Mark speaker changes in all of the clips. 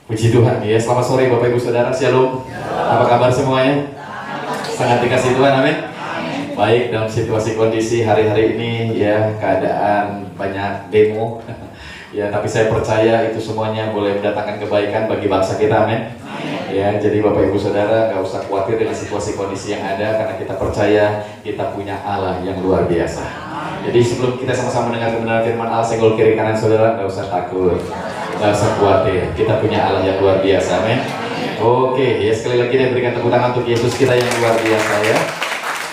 Speaker 1: Puji Tuhan ya, selamat sore Bapak Ibu Saudara, Shalom. Apa kabar semuanya? Sangat dikasih Tuhan, amin. Baik, dalam situasi kondisi hari-hari ini ya, keadaan banyak demo ya, tapi saya percaya itu semuanya boleh mendatangkan kebaikan bagi bangsa kita, amin. Ya, jadi Bapak Ibu Saudara gak usah khawatir dengan situasi kondisi yang ada, karena kita percaya kita punya Allah yang luar biasa. Jadi sebelum kita sama-sama mendengar kebenaran firman Allah, senggol kiri kanan saudara, gak usah takut, gak usah khawatir, kita punya Allah yang luar biasa, amin. Oke, ya sekali lagi saya berikan tepuk tangan untuk Yesus kita yang luar biasa ya.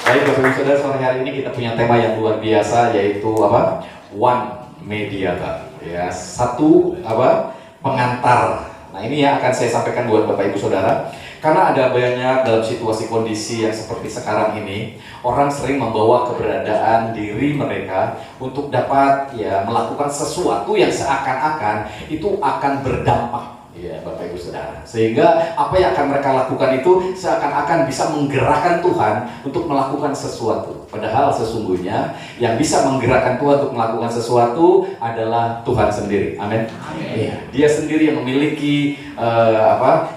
Speaker 1: Baik Bapak Ibu Saudara, sore hari ini kita punya tema yang luar biasa, yaitu apa? One Mediator. Ya, satu apa? Pengantar. Nah, ini yang akan saya sampaikan buat Bapak Ibu Saudara. Karena ada banyak dalam situasi kondisi yang seperti sekarang ini, orang sering membawa keberadaan diri mereka untuk dapat ya melakukan sesuatu yang seakan-akan itu akan berdampak ya Bapak Ibu Saudara. Sehingga apa yang akan mereka lakukan itu seakan-akan bisa menggerakkan Tuhan untuk melakukan sesuatu. Padahal sesungguhnya yang bisa menggerakkan Tuhan untuk melakukan sesuatu adalah Tuhan sendiri. Amin. Ya, Dia sendiri yang memiliki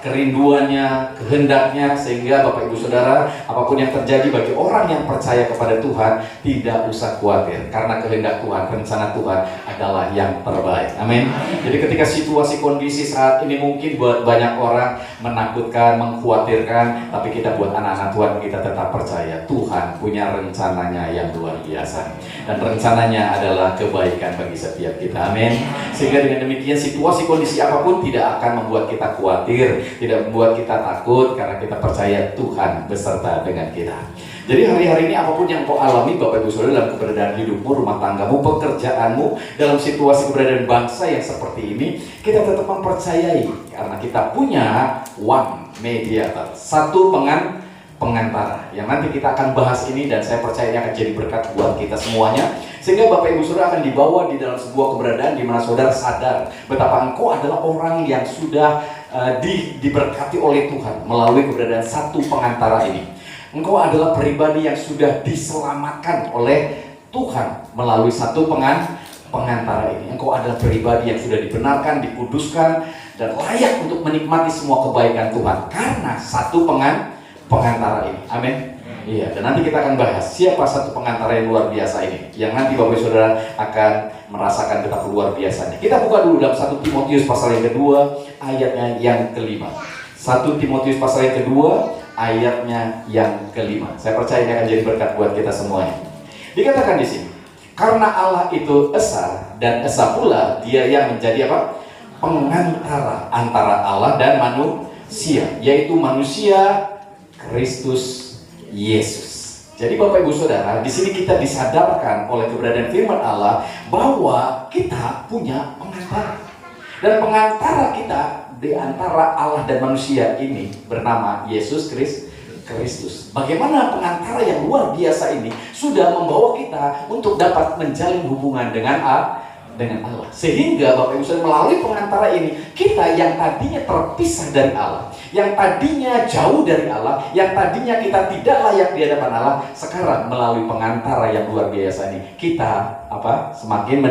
Speaker 1: kerinduannya, kehendaknya, sehingga Bapak Ibu Saudara, apapun yang terjadi bagi orang yang percaya kepada Tuhan, tidak usah khawatir, karena kehendak Tuhan, rencana Tuhan adalah yang terbaik. Amin. Jadi ketika situasi kondisi saat ini mungkin buat banyak orang menakutkan, mengkhawatirkan, tapi kita buat anak-anak Tuhan, kita tetap percaya Tuhan punya rencananya yang luar biasa, dan rencananya adalah kebaikan bagi setiap kita. Amin. Sehingga dengan demikian situasi kondisi apapun tidak akan membuat kita khawatir, tidak membuat kita takut, karena kita percaya Tuhan beserta dengan kita. Jadi hari-hari ini apapun yang kau alami Bapak Ibu Saudara dalam keberadaan hidupmu, rumah tanggamu, pekerjaanmu, dalam situasi keberadaan bangsa yang seperti ini, kita tetap mempercayai karena kita punya one mediator, satu pengantara yang nanti kita akan bahas ini, dan saya percaya ini akan jadi berkat buat kita semuanya, sehingga Bapak Ibu Saudara akan dibawa di dalam sebuah keberadaan di mana saudara sadar betapa engkau adalah orang yang sudah diberkati oleh Tuhan melalui keberadaan satu pengantara ini. Engkau adalah pribadi yang sudah diselamatkan oleh Tuhan melalui satu pengantara ini. Engkau adalah pribadi yang sudah dibenarkan, dikuduskan, dan layak untuk menikmati semua kebaikan Tuhan karena satu pengantara ini. Amin. Iya, dan nanti kita akan bahas siapa satu pengantara yang luar biasa ini, yang nanti Bapak Ibu Saudara akan merasakan betapa luar biasanya. Kita buka dulu dalam 1 Timotius pasal yang kedua, ayatnya yang kelima. 1 Timotius pasal yang kedua, ayatnya yang kelima. Saya percaya ini akan jadi berkat buat kita semuanya. Dikatakan di sini, karena Allah itu esa, dan esa pula Dia yang menjadi apa? Pengantara antara Allah dan manusia, yaitu manusia Kristus Yesus. Jadi Bapak Ibu Saudara, di sini kita disadarkan oleh keberadaan firman Allah bahwa kita punya pengantara. Dan pengantara kita di antara Allah dan manusia ini bernama Yesus Kristus. Bagaimana pengantara yang luar biasa ini sudah membawa kita untuk dapat menjalin hubungan dengan Allah. Sehingga Bapak Ibu Saudara, melalui pengantara ini, kita yang tadinya terpisah dari Allah, yang tadinya jauh dari Allah, yang tadinya kita tidak layak di hadapan Allah, sekarang melalui pengantara yang luar biasa ini, kita semakin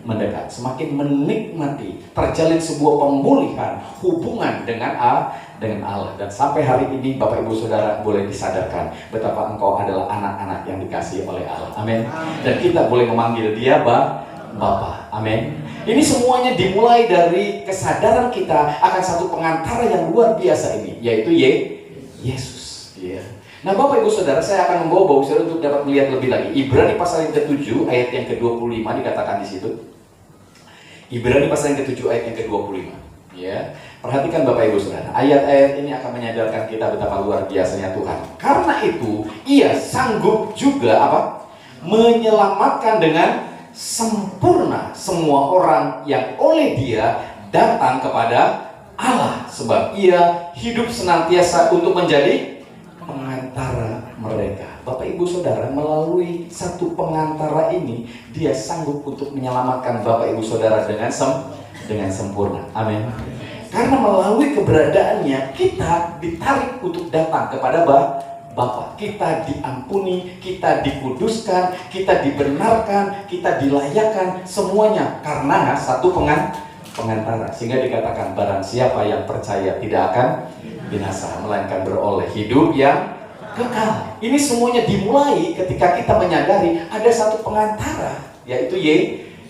Speaker 1: mendekat, semakin menikmati, terjalin sebuah pemulihan hubungan dengan Allah. Dan sampai hari ini Bapak Ibu Saudara boleh disadarkan betapa engkau adalah anak-anak yang dikasihi oleh Allah. Amin. Dan kita boleh memanggil Dia Bapa. Amin. Ini semuanya dimulai dari kesadaran kita akan satu pengantara yang luar biasa ini, yaitu Yesus. Nah Bapak Ibu Saudara, saya akan membawa Bapak Ibu Saudara untuk dapat melihat lebih lagi. Ibrani pasal yang ke-7 ayat yang ke-25 dikatakan di situ. Ibrani pasal yang ke-7 ayat yang ke-25. Ya, perhatikan Bapak Ibu Saudara, ayat-ayat ini akan menyadarkan kita betapa luar biasanya Tuhan. Karena itu Ia sanggup juga menyelamatkan dengan sempurna semua orang yang oleh Dia datang kepada Allah, sebab Ia hidup senantiasa untuk menjadi pengantara mereka. Bapak Ibu Saudara, melalui satu pengantara ini Dia sanggup untuk menyelamatkan Bapak Ibu Saudara dengan sempurna. Amin. Karena melalui keberadaannya kita ditarik untuk datang kepada Bapa. Kita diampuni, kita dikuduskan, kita dibenarkan, kita dilayakkan, semuanya karena satu pengantara. Sehingga dikatakan barang siapa yang percaya tidak akan binasa, melainkan beroleh hidup yang kekal. Ini semuanya dimulai ketika kita menyadari ada satu pengantara, yaitu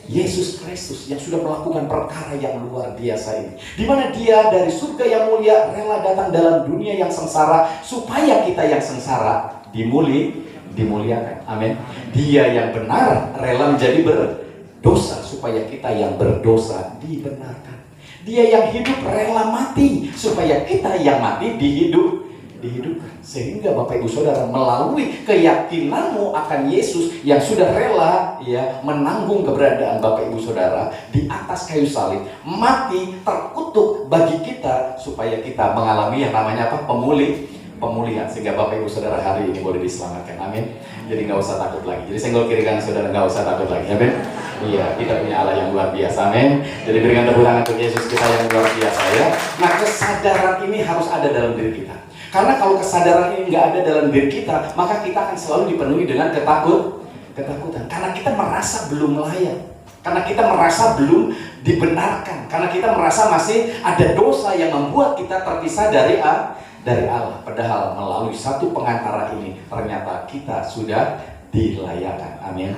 Speaker 1: Yesus Kristus yang sudah melakukan perkara yang luar biasa ini. Di mana dia dari surga yang mulia rela datang dalam dunia yang sengsara supaya kita yang sengsara dimuliakan. Amin. Dia yang benar rela menjadi berdosa supaya kita yang berdosa dibenarkan. Dia yang hidup rela mati supaya kita yang mati dihidupkan. Sehingga Bapak Ibu Saudara, melalui keyakinanmu akan Yesus yang sudah rela menanggung keberadaan Bapak Ibu Saudara di atas kayu salib, mati terkutuk bagi kita supaya kita mengalami yang namanya apa? Pemulihan. Sehingga Bapak Ibu Saudara hari ini boleh diselamatkan. Amin. Jadi nggak usah takut lagi. Jadi senggol kiri kanan saudara, nggak usah takut lagi. Amin. Iya, kita punya Allah yang luar biasa. Amin. Jadi berikan tepuk tangan untuk Yesus kita yang luar biasa ya. Nah, kesadaran ini harus ada dalam diri kita. Karena kalau kesadaran ini nggak ada dalam diri kita, maka kita akan selalu dipenuhi dengan ketakutan. Karena kita merasa belum layak. Karena kita merasa belum dibenarkan. Karena kita merasa masih ada dosa yang membuat kita terpisah dari Allah. Padahal melalui satu pengantara ini ternyata kita sudah dilayakkan. Amin.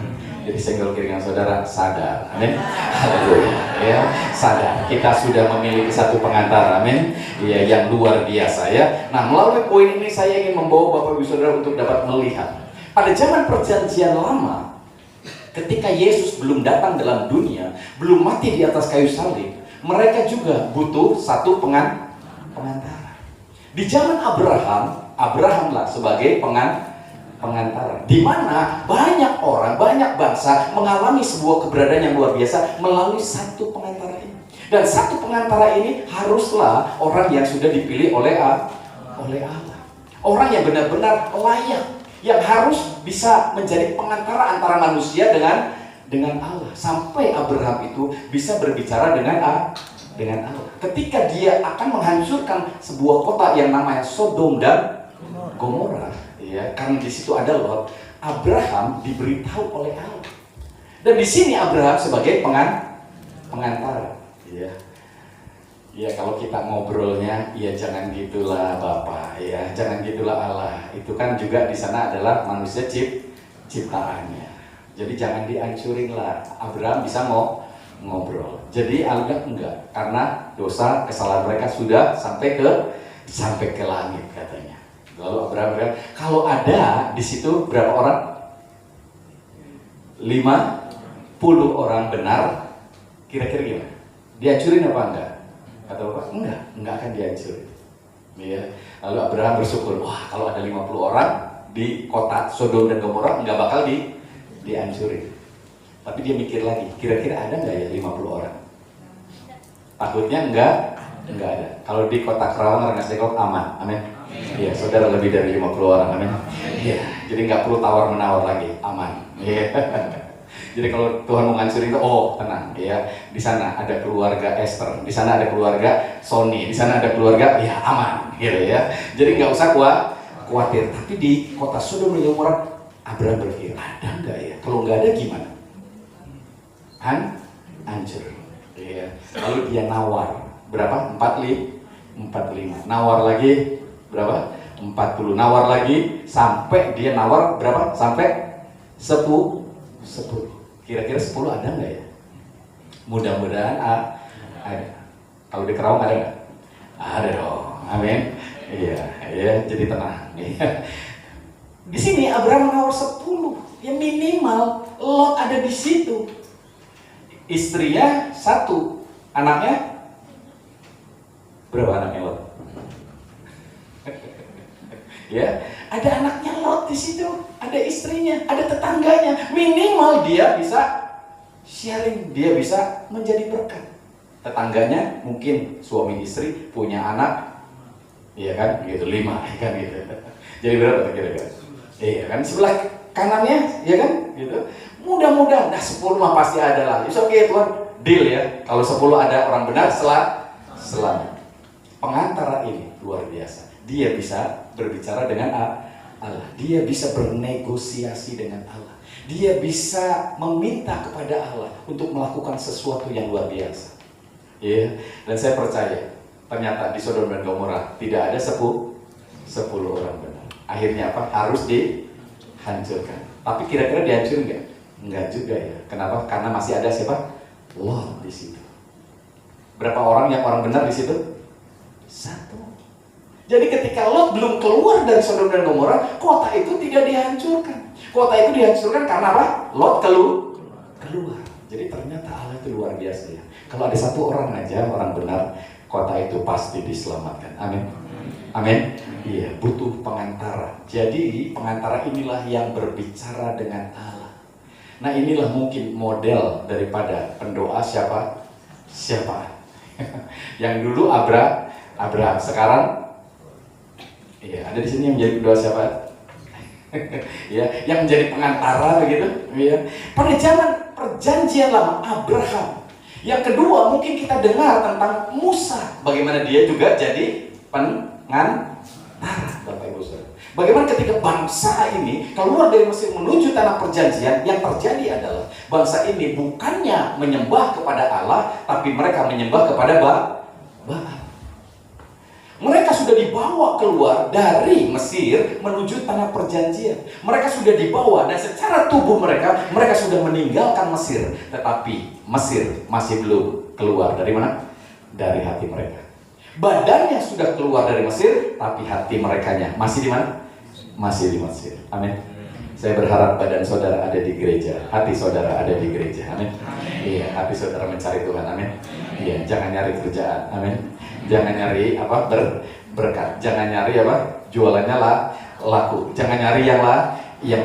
Speaker 1: Jadi senggol kiri kanan saudara, sadar. Amin. Haleluya. Ya, sadar. Kita sudah memiliki satu pengantara. Amin. Ya, yang luar biasa ya. Nah, melalui poin ini saya ingin membawa Bapak Ibu Saudara untuk dapat melihat pada zaman Perjanjian Lama, ketika Yesus belum datang dalam dunia, belum mati di atas kayu salib, mereka juga butuh satu pengantara. Di zaman Abrahamlah sebagai pengantara, di mana banyak orang, banyak bangsa mengalami sebuah keberadaan yang luar biasa melalui satu pengantara ini. Dan satu pengantara ini haruslah orang yang sudah dipilih oleh Allah. Orang yang benar-benar layak, yang harus bisa menjadi pengantara antara manusia dengan Allah. Sampai Abraham itu bisa berbicara dengan Allah. Ketika dia akan menghancurkan sebuah kota yang namanya Sodom dan Gomora, ya, karena di situ ada Lot, Abraham diberitahu oleh Allah. Dan di sini Abraham sebagai pengantara. Ya, kalau kita ngobrolnya, ya jangan gitulah Bapak, ya jangan gitulah Allah. Itu kan juga di sana adalah manusia ciptaannya. Jadi jangan dihancurin lah. Abraham bisa ngobrol. Jadi Allah enggak, karena dosa kesalahan mereka sudah sampai ke langit katanya. Lalu Abraham bilang, kalau ada di situ berapa orang? 50 orang benar. Kira-kira gimana? Dihancurin apa enggak? Kata Bapak, enggak akan dihancurin. Ya. Lalu Abraham bersyukur, wah kalau ada 50 orang di kota Sodom dan Gomora enggak bakal dihancurin. Tapi dia mikir lagi, kira-kira ada enggak ya 50 orang? Takutnya enggak ada. Kalau di kota Kerawang, Rengas Dengklok aman, amin. Iya, saudara lebih dari 50 orang, amin. Iya, jadi enggak perlu tawar-menawar lagi, aman. Iya. Jadi kalau Tuhan mau ngancurin itu, oh tenang ya. Di sana ada keluarga Esther, di sana ada keluarga Sony, di sana ada keluarga, ya aman, gitu ya. Jadi nggak usah khawatir. Tapi di kota Sodom dan Gomora, Abraham berpikir, ada nggak ya? Kalau nggak ada gimana? Hancur. Ya. Lalu dia nawar berapa? 45. Nawar lagi berapa? 40. Nawar lagi sampai dia nawar berapa? Sampai 10. Kira-kira 10 ada nggak ya? Mudah-mudahan ada. Kalau di Kerawang ada nggak? Ada dong. Amin. Iya, jadi tenang. Di sini Abraham menawar 10. Ya minimal Lot ada di situ. Istrinya 1, anaknya berapa anaknya Lot? Ya, ada anaknya Lot di situ, ada istrinya, ada tetangganya. Minimal dia bisa sharing, dia bisa menjadi berkat. Tetangganya mungkin suami istri punya anak, iya kan, gitu 5, kan gitu. Jadi berapa kira-kira? Iya kan, sebelah kanannya, ya kan, gitu. Mudah-mudahan, 10 mah pasti ada lah. It's okay Tuhan, deal ya. Kalau 10 ada orang benar, selamat. Pengantara ini luar biasa. Dia bisa berbicara dengan Allah. Dia bisa bernegosiasi dengan Allah. Dia bisa meminta kepada Allah untuk melakukan sesuatu yang luar biasa. Ya, dan saya percaya ternyata di Sodom dan Gomora tidak ada 10 orang benar. Akhirnya apa? Harus dihancurkan. Tapi kira-kira dihancur nggak? Nggak juga ya. Kenapa? Karena masih ada siapa? Lot di situ. Berapa orang yang orang benar di situ? 1. Jadi ketika Lot belum keluar dari Sodom dan Gomora, kota itu tidak dihancurkan. Kota itu dihancurkan karena apa? Lot keluar. Jadi ternyata Allah itu luar biasa ya. Kalau ada 1 orang aja, orang benar, kota itu pasti diselamatkan. Amin. Amin. Iya, butuh pengantara. Jadi pengantara inilah yang berbicara dengan Allah. Nah, inilah mungkin model daripada pendoa siapa? Yang dulu Abraham, sekarang iya, ada di sini yang menjadi pendoa siapa? Ya, yang menjadi pengantara begitu, ya. Pada zaman perjanjian lama Abraham. Yang kedua, mungkin kita dengar tentang Musa, bagaimana dia juga jadi pengantara, Bapak Ibu Saudara. Bagaimana ketika bangsa ini keluar dari Mesir menuju tanah perjanjian, yang terjadi adalah bangsa ini bukannya menyembah kepada Allah, tapi mereka menyembah kepada Baal. Mereka sudah dibawa keluar dari Mesir menuju tanah perjanjian. Mereka sudah dibawa dan secara tubuh mereka sudah meninggalkan Mesir. Tetapi Mesir masih belum keluar dari mana? Dari hati mereka. Badannya sudah keluar dari Mesir, tapi hati merekanya masih di mana? Masih di Mesir. Amin. Saya berharap badan saudara ada di gereja, hati saudara ada di gereja. Amin. Iya, hati saudara mencari Tuhan. Amin. Iya, jangan nyari kerjaan. Amin. Jangan nyari apa berkat. Jangan nyari apa jualannya laku. Jangan nyari yang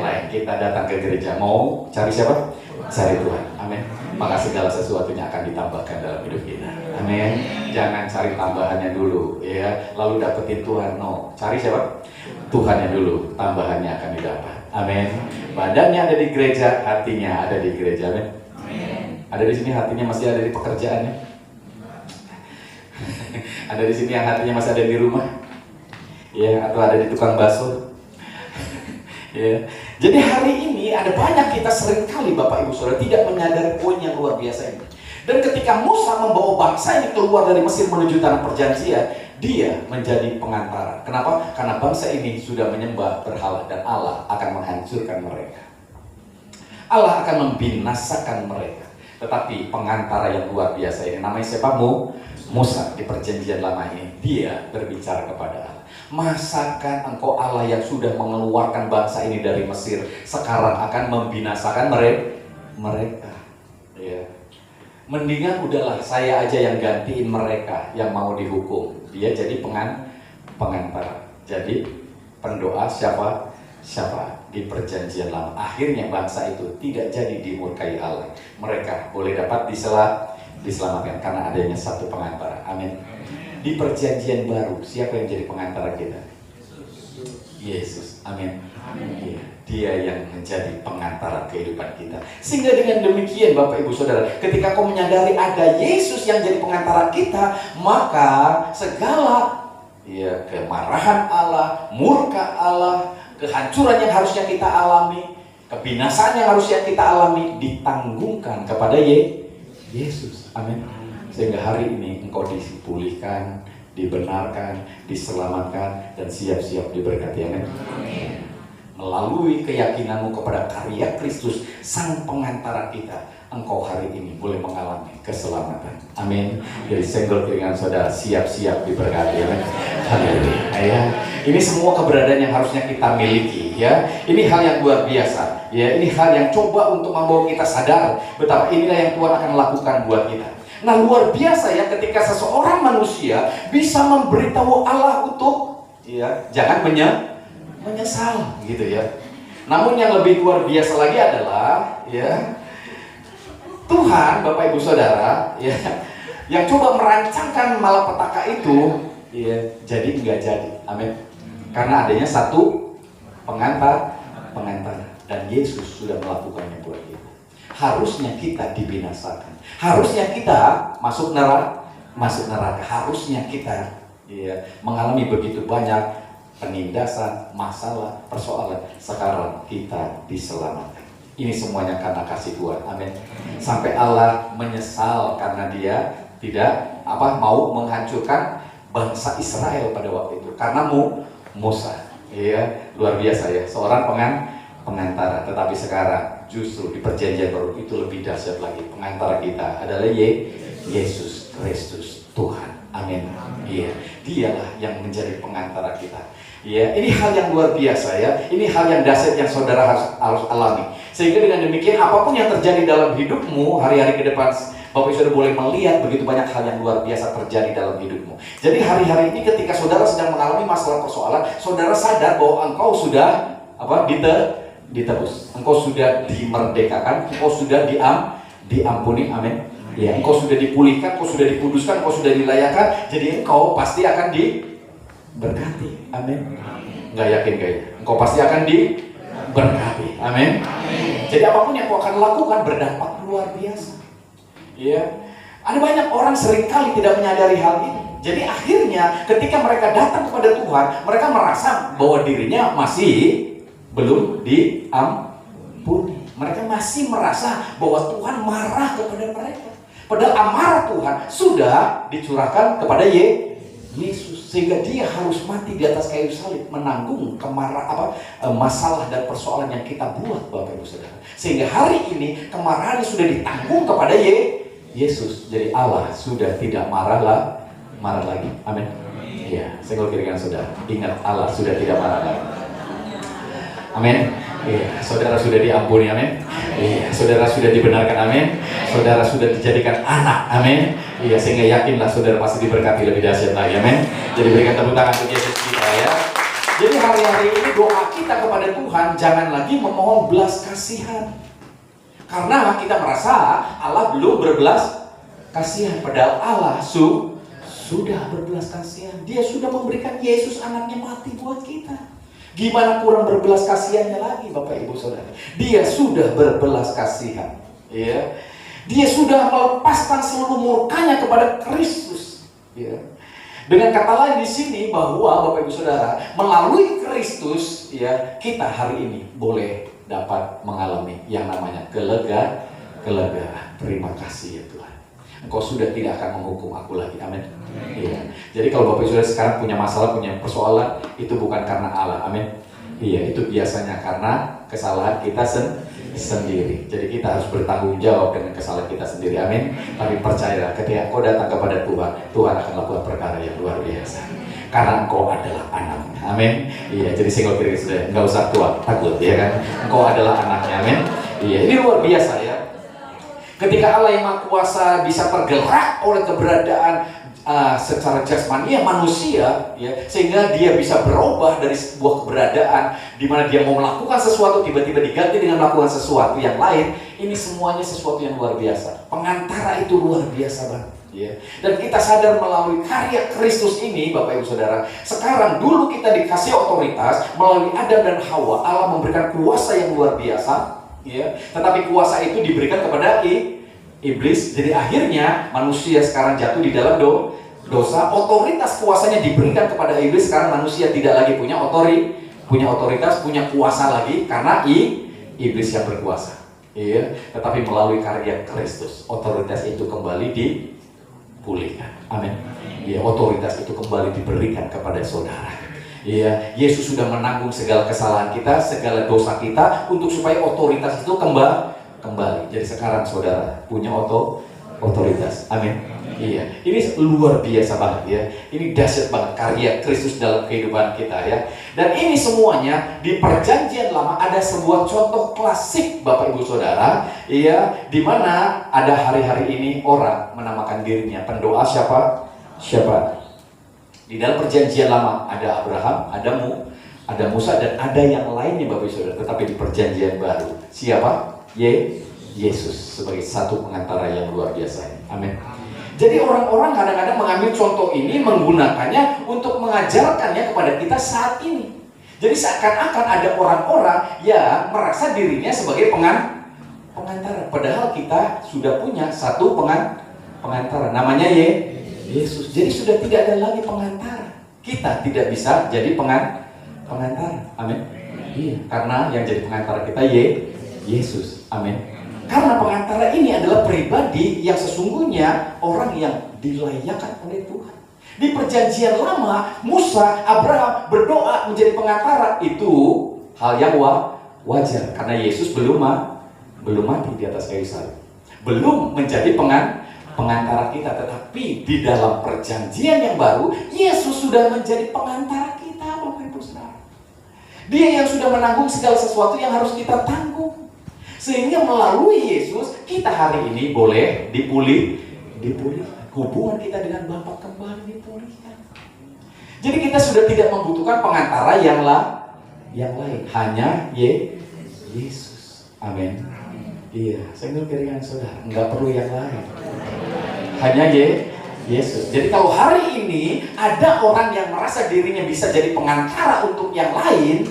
Speaker 1: lain. Kita datang ke gereja mau cari siapa? Cari Tuhan. Amin. Maka segala sesuatunya akan ditambahkan dalam hidup kita. Amin. Jangan cari tambahannya dulu, ya. Lalu dapetin Tuhan. No, cari siapa? Tuhannya dulu. Tambahannya akan didapat. Amin. Badannya ada di gereja, hatinya ada di gereja. Amin. Ada di sini hatinya masih ada di pekerjaannya. Ada di sini yang hatinya masih ada di rumah, ya, atau ada di tukang bakso, ya. Jadi hari ini ada banyak kita seringkali Bapak Ibu Saudara tidak menyadari poin yang luar biasa ini. Dan ketika Musa membawa bangsa ini keluar dari Mesir menuju tanah perjanjian, dia menjadi pengantara. Kenapa? Karena bangsa ini sudah menyembah berhala dan Allah akan menghancurkan mereka. Allah akan membinasakan mereka. Tetapi pengantara yang luar biasa ini namanya siapa? Musa di perjanjian lama ini, dia berbicara kepada Allah. Masakan engkau Allah yang sudah mengeluarkan bangsa ini dari Mesir sekarang akan membinasakan mereka? Ya. Mendingan udahlah saya aja yang gantiin mereka yang mau dihukum. Dia jadi pengantara. Jadi pendoa siapa di perjanjian lama. Akhirnya bangsa itu tidak jadi dimurkai Allah. Mereka boleh dapat diselamatkan karena adanya 1 pengantara. Amin. Di perjanjian baru siapa yang jadi pengantara kita? Yesus. Amin. Iya, dia yang menjadi pengantara kehidupan kita. Sehingga dengan demikian Bapak Ibu Saudara, ketika kau menyadari ada Yesus yang jadi pengantara kita, maka segala kemarahan Allah, murka Allah, kehancuran yang harusnya kita alami, kebinasaan yang harusnya kita alami ditanggungan kepada Yesus. Amin. Sehingga hari ini engkau dipulihkan, dibenarkan, diselamatkan, dan siap-siap diberkati. Amin. Melalui keyakinanmu kepada karya Kristus, Sang Pengantara kita, engkau hari ini boleh mengalami keselamatan. Amin. Jadi senggol keringan saudara, siap-siap diberkati. Amin. Haleluya. Ya. Ini semua keberadaan yang harusnya kita miliki, ya. Ini hal yang luar biasa, ya. Ini hal yang coba untuk membawa kita sadar betapa inilah yang Tuhan akan lakukan buat kita. Nah, luar biasa ya ketika seseorang manusia bisa memberitahu Allah untuk jangan menyesal gitu ya. Namun yang lebih luar biasa lagi adalah Tuhan, Bapak Ibu Saudara, yang coba merancangkan malapetaka itu jadi enggak jadi. Amin. Karena adanya 1 pengantara dan Yesus sudah melakukannya buat kita. Harusnya kita dibinasakan. Harusnya kita masuk neraka. Harusnya kita mengalami begitu banyak penindasan, masalah, persoalan. Sekarang kita diselamatkan. Ini semuanya karena kasih Tuhan. Amin. Sampai Allah menyesal karena dia tidak mau menghancurkan bangsa Israel pada waktu itu karena Musa. Ya, luar biasa ya, seorang pengantara. Tetapi sekarang justru di perjanjian baru itu lebih dahsyat lagi. Pengantara kita adalah Yesus Kristus Tuhan. Amin. Iya, dialah yang menjadi pengantara kita. Ya, ini hal yang luar biasa ya. Ini hal yang dahsyat yang saudara harus alami. Sehingga dengan demikian apapun yang terjadi dalam hidupmu hari-hari ke depan, Bapak Saudara boleh melihat begitu banyak hal yang luar biasa terjadi dalam hidupmu. Jadi hari-hari ini ketika saudara sedang mengalami masalah persoalan, saudara sadar bahwa engkau sudah ditebus. Engkau sudah dimerdekakan, engkau sudah diampuni. Amin. Ya, engkau sudah dipulihkan, engkau sudah dikuduskan, engkau sudah dilayakan. Jadi engkau pasti akan diberkati. Amin. Nggak yakin kayaknya. Engkau pasti akan diberkati. Amin. Jadi apapun yang kau akan lakukan berdampak luar biasa. Ya, ada banyak orang seringkali tidak menyadari hal ini. Jadi akhirnya ketika mereka datang kepada Tuhan, mereka merasa bahwa dirinya masih belum diampuni. Mereka masih merasa bahwa Tuhan marah kepada mereka. Padahal amarah Tuhan sudah dicurahkan kepada Yesus, sehingga dia harus mati di atas kayu salib menanggung masalah dan persoalan yang kita buat, Bapak Ibu Saudara. Sehingga hari ini kemarahan sudah ditanggung kepada Yesus. Jadi Allah sudah tidak marah lagi. Amin. Iya, saya kalau kira saudara ingat Allah sudah tidak marah lagi. Amin. Iya, saudara sudah diampuni. Amin. Iya, saudara sudah dibenarkan. Amin. Saudara sudah dijadikan anak. Amin. Iya, sehingga yakinlah saudara pasti diberkati lebih dahsyat lagi. Amin. Jadi berikan tepuk tangan untuk Yesus kita ya. Jadi hari-hari ini doa kita kepada Tuhan jangan lagi memohon belas kasihan. Karena kita merasa Allah belum berbelas kasihan, padahal Allah sudah berbelas kasihan. Dia sudah memberikan Yesus anaknya mati buat kita. Gimana kurang berbelas kasihannya lagi, Bapak Ibu Saudara? Dia sudah berbelas kasihan. Ya. Dia sudah melepaskan seluruh murkanya kepada Kristus. Ya. Dengan kata lain di sini bahwa Bapak Ibu Saudara, melalui Kristus ya, kita hari ini boleh dapat mengalami yang namanya kelegaan. Terima kasih ya Tuhan. Engkau sudah tidak akan menghukum aku lagi. Amin. Iya. Jadi kalau Bapak Saudara sekarang punya masalah, punya persoalan, itu bukan karena Allah. Amin. Iya, itu biasanya karena kesalahan kita sendiri. Jadi kita harus bertanggung jawab dengan kesalahan kita sendiri. Amin. Tapi percayalah, ketika kau datang kepada Tuhan, Tuhan akan lakukan perkara yang luar biasa. Karena engkau adalah anaknya. Amin. Iya, jadi single kiri sudah nggak usah takut ya kan. Engkau adalah anaknya. Amin. Iya, ini luar biasa ya. Ketika Allah yang Maha Kuasa bisa tergerak oleh keberadaan secara jasmani manusia, ya, sehingga dia bisa berubah dari sebuah keberadaan di mana dia mau melakukan sesuatu tiba-tiba diganti dengan melakukan sesuatu yang lain. Ini semuanya sesuatu yang luar biasa. Pengantara itu luar biasa banget. Ya. Dan kita sadar melalui karya Kristus ini, Bapak Ibu Saudara, sekarang dulu kita dikasih otoritas melalui Adam dan Hawa. Allah memberikan kuasa yang luar biasa, ya. Tetapi kuasa itu diberikan kepada iblis. Jadi akhirnya manusia sekarang jatuh di dalam dosa. Otoritas kuasanya diberikan kepada iblis. Sekarang manusia tidak lagi punya otoritas, punya kuasa lagi karena iblis yang berkuasa. Iya. Tetapi melalui karya Kristus, otoritas itu kembali dipulihkan. Amin. Ya, otoritas itu kembali diberikan kepada saudara. Ya, Yesus sudah menanggung segala kesalahan kita, segala dosa kita, untuk supaya otoritas itu kembali. Jadi sekarang saudara punya otoritas. Amin. Iya, ini luar biasa banget ya. Ini dahsyat banget karya Kristus dalam kehidupan kita ya. Dan ini semuanya di Perjanjian Lama ada sebuah contoh klasik, Bapak Ibu Saudara, ya, di mana ada hari-hari ini orang menamakan dirinya pendoa siapa? Di dalam Perjanjian Lama ada Abraham, ada Musa, dan ada yang lainnya, Bapak Ibu Saudara. Tetapi di Perjanjian Baru siapa? Yesus sebagai satu pengantara yang luar biasa. Amin. Jadi orang-orang kadang-kadang mengambil contoh ini, menggunakannya untuk mengajarkannya kepada kita saat ini. Jadi seakan-akan ada orang-orang yang merasa dirinya sebagai pengantara. Padahal kita sudah punya satu pengantara, namanya Yesus. Jadi sudah tidak ada lagi pengantara. Kita tidak bisa jadi pengantara. Amin. Iya, karena yang jadi pengantara kita Yesus. Amin. Karena pengantara ini adalah pribadi yang sesungguhnya orang yang dilayakan oleh Tuhan. Di perjanjian lama, Musa, Abraham berdoa menjadi pengantara. Itu hal yang wajar, karena Yesus belum mati di atas kayu salib, belum menjadi pengantara kita. Tetapi di dalam perjanjian yang baru, Yesus sudah menjadi pengantara kita, Bapak Ibu Saudara. Dia yang sudah menanggung segala sesuatu yang harus kita tanggung. Sehingga melalui Yesus, kita hari ini boleh dipulihkan. Hubungan kita dengan Bapa kembali dipulihkan. Jadi kita sudah tidak membutuhkan pengantara yang lain, hanya Yesus. Amin. Iya, saya piringan saudara, nggak perlu yang lain, hanya Yesus. Jadi kalau hari ini ada orang yang merasa dirinya bisa jadi pengantara untuk yang lain,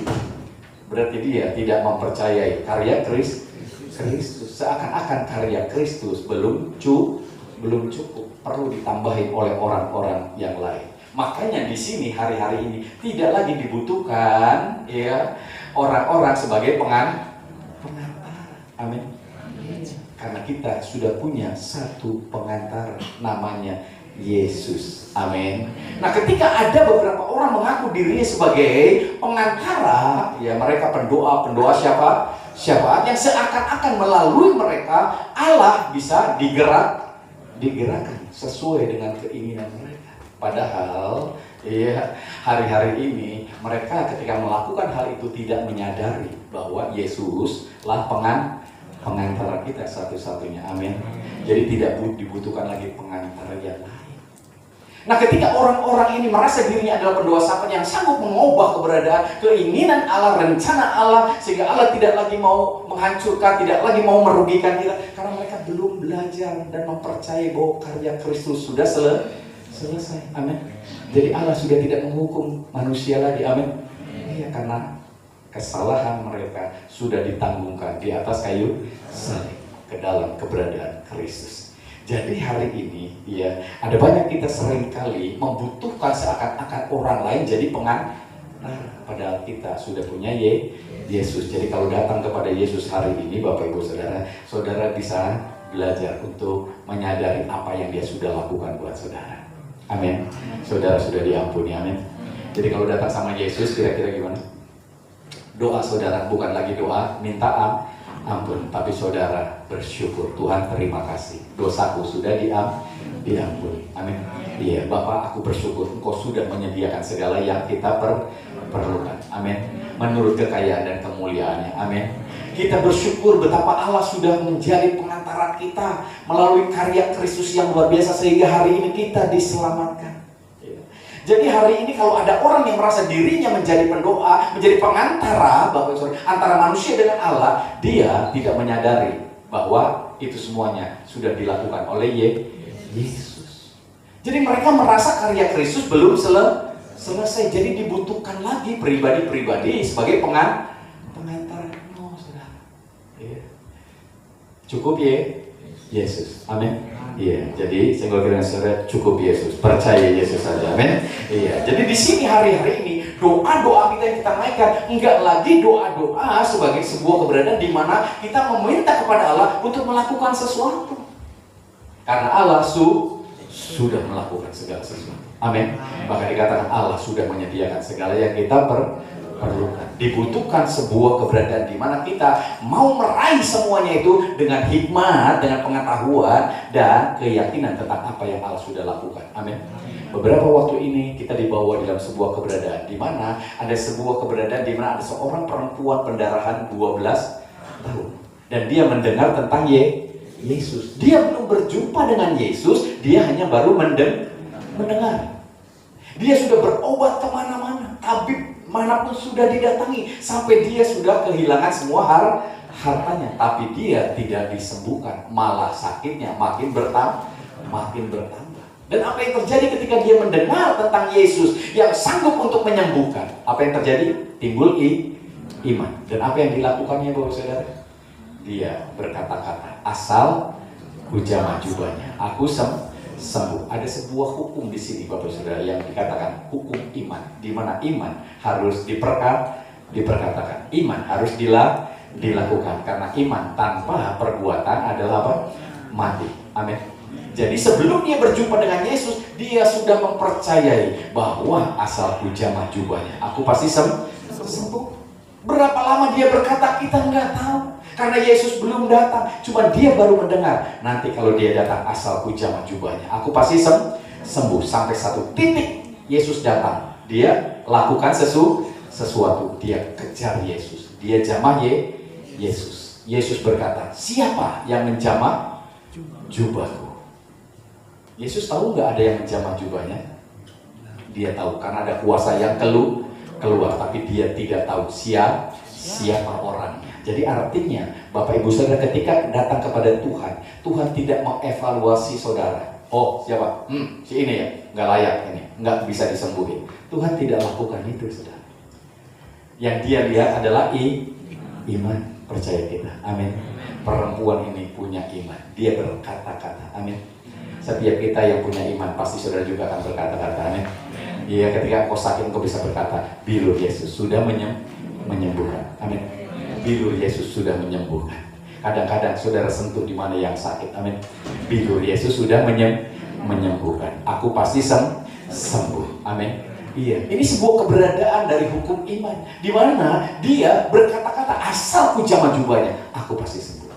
Speaker 1: berarti dia tidak mempercayai karya Kristus. Seakan-akan karya Kristus belum cukup, perlu ditambahin oleh orang-orang yang lain. Makanya di sini hari-hari ini tidak lagi dibutuhkan ya orang-orang sebagai pengantara. Amin. Karena kita sudah punya satu pengantara, namanya Yesus. Amin. Nah, ketika ada beberapa orang mengaku dirinya sebagai pengantara, ya mereka pendoa syafaat yang seakan-akan melalui mereka Allah bisa digerakkan sesuai dengan keinginan mereka. Padahal ya hari-hari ini mereka ketika melakukan hal itu tidak menyadari bahwa Yesuslah pengantara kita satu-satunya. Amin. Jadi tidak dibutuhkan lagi pengantara yang lain. Nah, ketika orang-orang ini merasa dirinya adalah pendoa syafaat yang sanggup mengubah keberadaan, keinginan Allah, rencana Allah, sehingga Allah tidak lagi mau menghancurkan, tidak lagi mau merugikan kita, karena mereka belum belajar dan mempercayai bahwa karya Kristus sudah selesai. Amin. Jadi Allah sudah tidak menghukum manusia lagi. Amin. Iya, karena kesalahan mereka sudah ditanggungkan di atas kayu salib ke dalam keberadaan Kristus. Jadi hari ini ya ada banyak kita seringkali membutuhkan seakan-akan orang lain jadi pengantara, padahal kita sudah punya Yesus. Jadi kalau datang kepada Yesus hari ini, Bapak Ibu Saudara, saudara bisa belajar untuk menyadari apa yang dia sudah lakukan buat saudara. Amin. Saudara sudah diampuni. Amin. Jadi kalau datang sama Yesus, kira-kira gimana? Doa saudara bukan lagi doa minta ampun, tapi saudara bersyukur, Tuhan terima kasih, dosaku sudah diampuni. Amin. Iya, Bapak, aku bersyukur Engkau sudah menyediakan segala yang kita perlukan. Amin. Menurut kekayaan dan kemuliaannya. Amin. Kita bersyukur betapa Allah sudah menjadi pengantara kita melalui karya Kristus yang luar biasa, sehingga hari ini kita diselamatkan. Jadi hari ini kalau ada orang yang merasa dirinya menjadi pendoa, menjadi pengantara, Bapak Ibu, antara manusia dengan Allah, dia tidak menyadari bahwa itu semuanya sudah dilakukan oleh Yesus. Jadi mereka merasa karya Kristus belum selesai, jadi dibutuhkan lagi pribadi-pribadi sebagai pengantara. No, saudara. Cukup Yesus. Amin. Iya, jadi senggol kira saudara, cukup Yesus, percaya Yesus saja, amin. Iya, jadi di sini hari-hari ini doa-doa kita yang kita naikkan enggak lagi doa-doa sebagai sebuah keberadaan di mana kita meminta kepada Allah untuk melakukan sesuatu, karena Allah sudah melakukan segala sesuatu, amin. Bahkan dikatakan Allah sudah menyediakan segala yang kita perlukan. Dibutuhkan sebuah keberadaan di mana kita mau meraih semuanya itu dengan hikmat, dengan pengetahuan dan keyakinan tentang apa yang Allah sudah lakukan. Amin. Beberapa waktu ini kita dibawa dalam sebuah keberadaan di mana ada sebuah keberadaan di mana ada seorang perempuan pendarahan 12 tahun dan dia mendengar tentang Yesus. Dia belum berjumpa dengan Yesus, dia hanya baru mendengar. Dia sudah berobat kemana-mana, tabib manapun sudah didatangi, sampai dia sudah kehilangan semua hartanya, tapi dia tidak disembuhkan, malah sakitnya makin bertambah. Dan apa yang terjadi ketika dia mendengar tentang Yesus yang sanggup untuk menyembuhkan? Apa yang terjadi? Timbul iman. Dan apa yang dilakukannya, Bapak Saudara? Dia berkata-kata, asal hujamah jubahnya, aku sembuh. Ada sebuah hukum di sini, Bapak Saudara, yang dikatakan hukum iman, di mana iman harus diperkatakan, iman harus dilakukan, karena iman tanpa perbuatan adalah apa? Mati. Amin. Jadi sebelum dia berjumpa dengan Yesus, dia sudah mempercayai bahwa asalku jamah jubahnya, aku pasti sembuh. Berapa lama dia berkata, kita nggak tahu. Karena Yesus belum datang, cuma dia baru mendengar. Nanti kalau dia datang, asalku jamah jubahnya, aku pasti sembuh. Sampai satu titik Yesus datang, dia lakukan sesuatu. Dia kejar Yesus, dia jamah Yesus. Yesus berkata, siapa yang menjamah jubahku? Yesus tahu nggak ada yang menjamah jubahnya? Dia tahu karena ada kuasa yang keluar, tapi dia tidak tahu siapa orangnya. Jadi artinya, Bapak Ibu Saudara, ketika datang kepada Tuhan, Tuhan tidak mengevaluasi saudara. Oh, siapa? Si ini ya, nggak layak ini, nggak bisa disembuhin. Tuhan tidak lakukan itu, saudara. Yang dia lihat adalah iman, percaya kita. Amin. Perempuan ini punya iman, dia berkata-kata. Amin. Setiap kita yang punya iman, pasti saudara juga akan berkata-kata. Amin. Iya, ketika engkau sakit, engkau bisa berkata, bilur Yesus sudah menyembuhkan. Amin. Bilur Yesus sudah menyembuhkan. Kadang-kadang saudara sentuh di mana yang sakit. Amin. Bilur Yesus sudah menyembuhkan. Aku pasti sembuh. Amin. Iya, ini sebuah keberadaan dari hukum iman, di mana dia berkata-kata, asalku jamah jubahnya, aku pasti sembuh.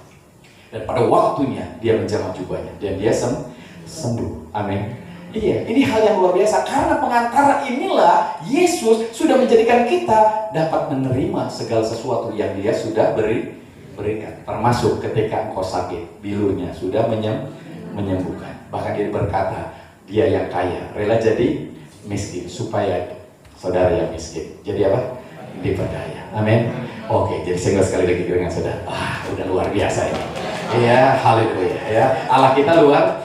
Speaker 1: Dan pada waktunya dia menjamah jubahnya dan dia sembuh. Amin. Iya, ini hal yang luar biasa. Karena pengantara inilah Yesus sudah menjadikan kita dapat menerima segala sesuatu yang dia sudah berikan. Termasuk ketika engkau sakit, bilurnya sudah menyembuhkan. Bahkan dia berkata, dia yang kaya rela jadi miskin supaya saudara yang miskin jadi apa? Diperdaya. Amin. Oke, jadi saya sekali lagi dengan saudara. Udah luar biasa ini. Iya, haleluya ya. Allah kita luar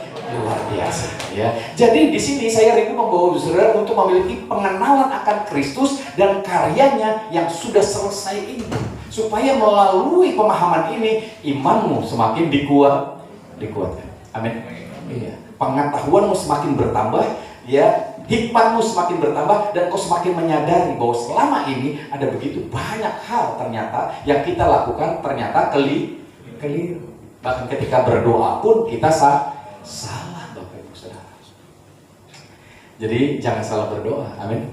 Speaker 1: biasa ya. Jadi di sini saya rindu membawa saudara untuk memiliki pengenalan akan Kristus dan karyanya yang sudah selesai ini, supaya melalui pemahaman ini imanmu semakin dikuatkan. Amin. Iya. Pengetahuanmu semakin bertambah, ya, hikmatmu semakin bertambah, dan kau semakin menyadari bahwa selama ini ada begitu banyak hal ternyata yang kita lakukan ternyata keliru. Bahkan ketika berdoa pun kita salah, Bapak Ibu Saudara. Jadi jangan salah berdoa. Amin.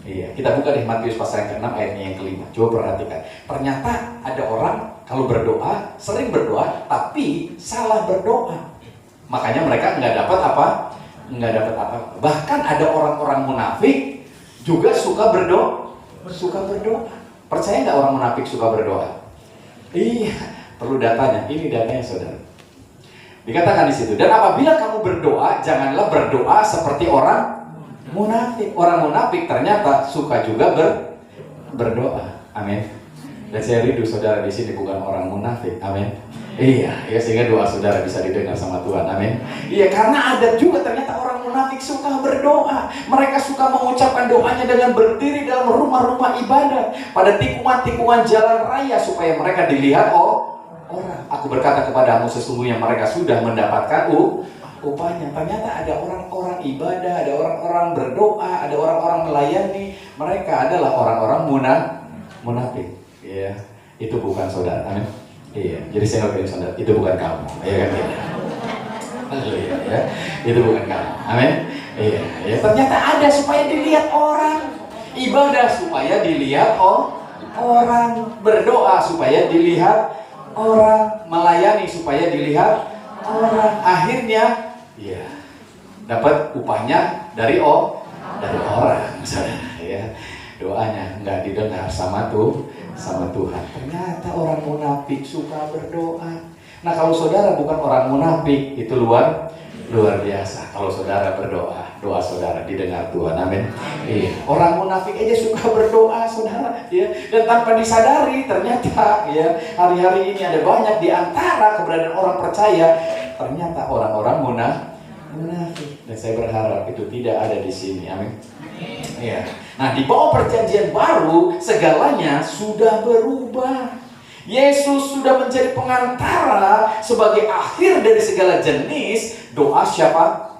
Speaker 1: Iya, kita buka deh Matius pasal yang ke-6 ayatnya yang ke-5. Coba perhatikan. Ternyata ada orang kalau berdoa, sering berdoa tapi salah berdoa. Makanya mereka nggak dapat apa? Bahkan ada orang-orang munafik juga suka berdoa. Percaya nggak orang munafik suka berdoa? Iya, perlu datanya. Ini datanya, saudara. Dikatakan di situ. Dan apabila kamu berdoa, janganlah berdoa seperti orang munafik. Orang munafik ternyata suka juga berdoa. Amin. Dan saya rindu saudara di sini bukan orang munafik. Amin. Iya, ya, sehingga doa saudara bisa didengar sama Tuhan. Amin. Iya, karena ada juga ternyata orang munafik suka berdoa. Mereka suka mengucapkan doanya dengan berdiri dalam rumah-rumah ibadat, pada tikungan-tikungan jalan raya, supaya mereka dilihat orang. Aku berkata kepadamu, sesungguhnya mereka sudah mendapatkan upahnya. Ternyata ada orang-orang ibadah, ada orang-orang berdoa, ada orang-orang melayani. Mereka adalah orang-orang munafik. Iya, itu bukan saudara. Amin. Iya, jadi saya nggak bilang saudara, itu bukan kamu, ya kan? Haleluya, ya, itu bukan kamu. Amin. Iya, ya. Ternyata ada supaya dilihat orang, ibadah supaya dilihat orang, berdoa supaya dilihat orang, melayani supaya dilihat orang. Akhirnya, ya, dapat upahnya dari orang, saudara. Ya, doanya nggak didengar sama Tuhan. Ternyata orang munafik suka berdoa. Nah, kalau saudara bukan orang munafik, itu luar biasa. Kalau saudara berdoa, doa saudara didengar Tuhan. Amin. Iya. Orang munafik aja suka berdoa, saudara. Ya. Dan tanpa disadari, ternyata ya hari-hari ini ada banyak di antara keberadaan orang percaya, ternyata orang-orang munafik. Dan saya berharap itu tidak ada di sini. Amin. Iya. Nah, di bawah perjanjian baru segalanya sudah berubah. Yesus sudah menjadi pengantara sebagai akhir dari segala jenis doa siapa?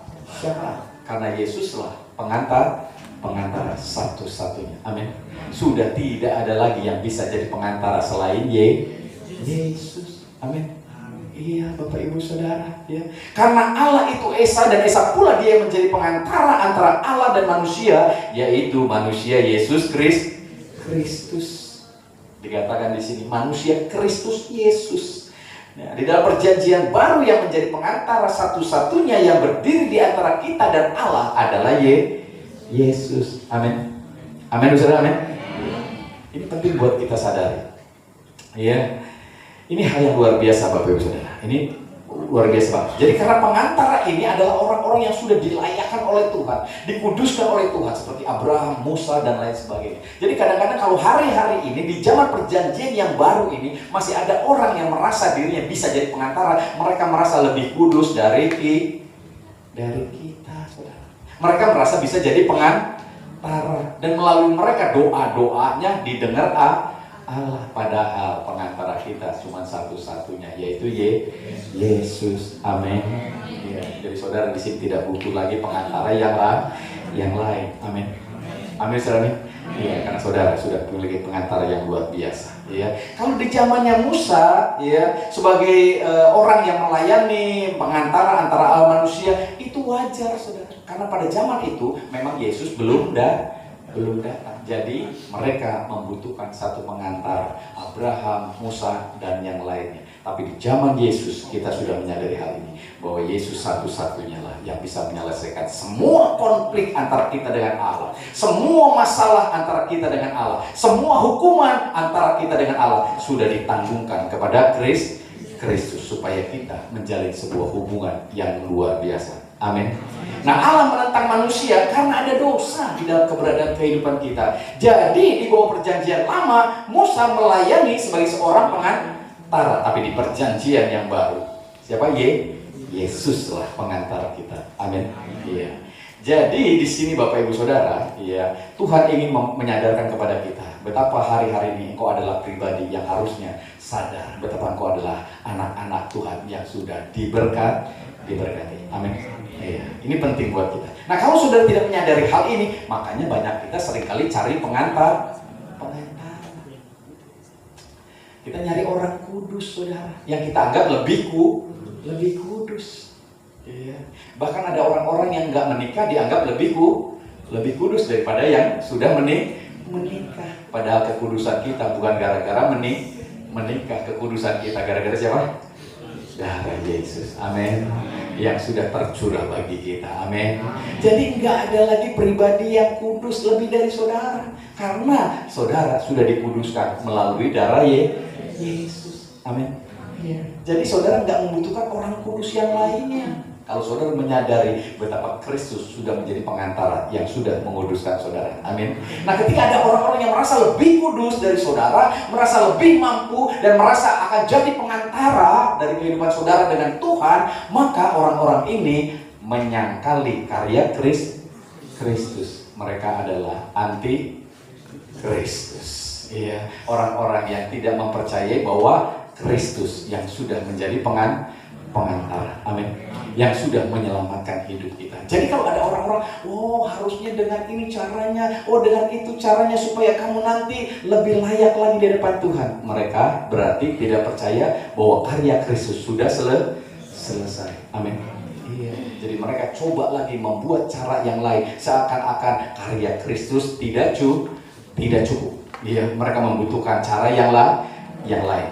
Speaker 1: Karena Yesuslah pengantara satu-satunya. Amin. Sudah tidak ada lagi yang bisa jadi pengantara selain Yesus. Amin. Iya, Bapak Ibu Saudara, ya. Karena Allah itu Esa, dan Esa pula dia menjadi pengantara antara Allah dan manusia, yaitu manusia Yesus Kristus. Dikatakan di sini manusia Kristus Yesus. Nah, di dalam perjanjian baru yang menjadi pengantara satu-satunya yang berdiri di antara kita dan Allah adalah Yesus. Amin. Amin, Saudara. Amin. Ini penting buat kita sadari. Ya. Ini hal yang luar biasa, Bapak Ibu Saudara. Ini luar biasa banget. Jadi karena pengantara ini adalah orang-orang yang sudah dilayakkan oleh Tuhan, dikuduskan oleh Tuhan, seperti Abraham, Musa, dan lain sebagainya. Jadi kadang-kadang kalau hari-hari ini di zaman perjanjian yang baru ini masih ada orang yang merasa dirinya bisa jadi pengantara. Mereka merasa lebih kudus dari kita, Saudara. Mereka merasa bisa jadi pengantara, dan melalui mereka doa-doanya didengar Allah. Padahal pengantara kita cuma satu-satunya, yaitu Yesus. Amin. Ya, jadi saudara di sini tidak butuh lagi pengantara yang lain. Amin. Amin, saudara. Ya, karena saudara sudah memiliki pengantara yang luar biasa. Ya, kalau di zamannya Musa, ya, sebagai orang yang melayani pengantara antara Allah manusia, itu wajar, saudara. Karena pada zaman itu memang Yesus belum datang. Jadi mereka membutuhkan satu pengantar, Abraham, Musa, dan yang lainnya. Tapi di zaman Yesus kita sudah menyadari hal ini, bahwa Yesus satu-satunya lah yang bisa menyelesaikan semua konflik antara kita dengan Allah, semua masalah antara kita dengan Allah, semua hukuman antara kita dengan Allah sudah ditanggungkan kepada Kristus, supaya kita menjalin sebuah hubungan yang luar biasa. Amin. Nah, Allah menentang manusia karena ada dosa di dalam keberadaan kehidupan kita. Jadi di bawah perjanjian lama, Musa melayani sebagai seorang pengantara. Tapi di perjanjian yang baru, siapa? Yesus lah pengantara kita. Amin. Iya. Jadi di sini Bapak Ibu Saudara, ya, Tuhan ingin menyadarkan kepada kita betapa hari-hari ini engkau adalah pribadi yang harusnya sadar betapa engkau adalah anak-anak Tuhan yang sudah diberkati. Amin. Iya, ini penting buat kita. Nah, kalau saudara tidak menyadari hal ini, makanya banyak kita seringkali cari pengantar. Kita nyari orang kudus, saudara, yang kita anggap lebih kudus. Iya. Bahkan ada orang-orang yang nggak menikah dianggap lebih kudus daripada yang sudah menikah. Padahal kekudusan kita bukan gara-gara menikah, kekudusan kita gara-gara siapa? Darah Yesus. Amin. Yang sudah tercurah bagi kita. Amin. Jadi nggak ada lagi pribadi yang kudus lebih dari saudara, karena saudara sudah dikuduskan melalui darah Yesus. Amin. Ya. Jadi saudara nggak membutuhkan orang kudus yang lainnya. Kalau saudara menyadari betapa Kristus sudah menjadi pengantara yang sudah menguduskan saudara. Amin. Nah, ketika ada orang-orang yang merasa lebih kudus dari saudara, merasa lebih mampu, dan merasa akan jadi pengantara dari kehidupan saudara dengan Tuhan, maka orang-orang ini menyangkali karya Kristus. Mereka adalah anti Kristus. Iya, orang-orang yang tidak mempercayai bahwa Kristus yang sudah menjadi pengantara. Amin. Yang sudah menyelamatkan hidup kita. Jadi kalau ada orang-orang, harusnya dengan ini caranya, dengan itu caranya supaya kamu nanti lebih layak lagi di depan Tuhan, mereka berarti tidak percaya bahwa karya Kristus sudah selesai. Amin. Iya. Jadi mereka coba lagi membuat cara yang lain, seakan-akan karya Kristus tidak cukup. Iya, mereka membutuhkan cara yang lain.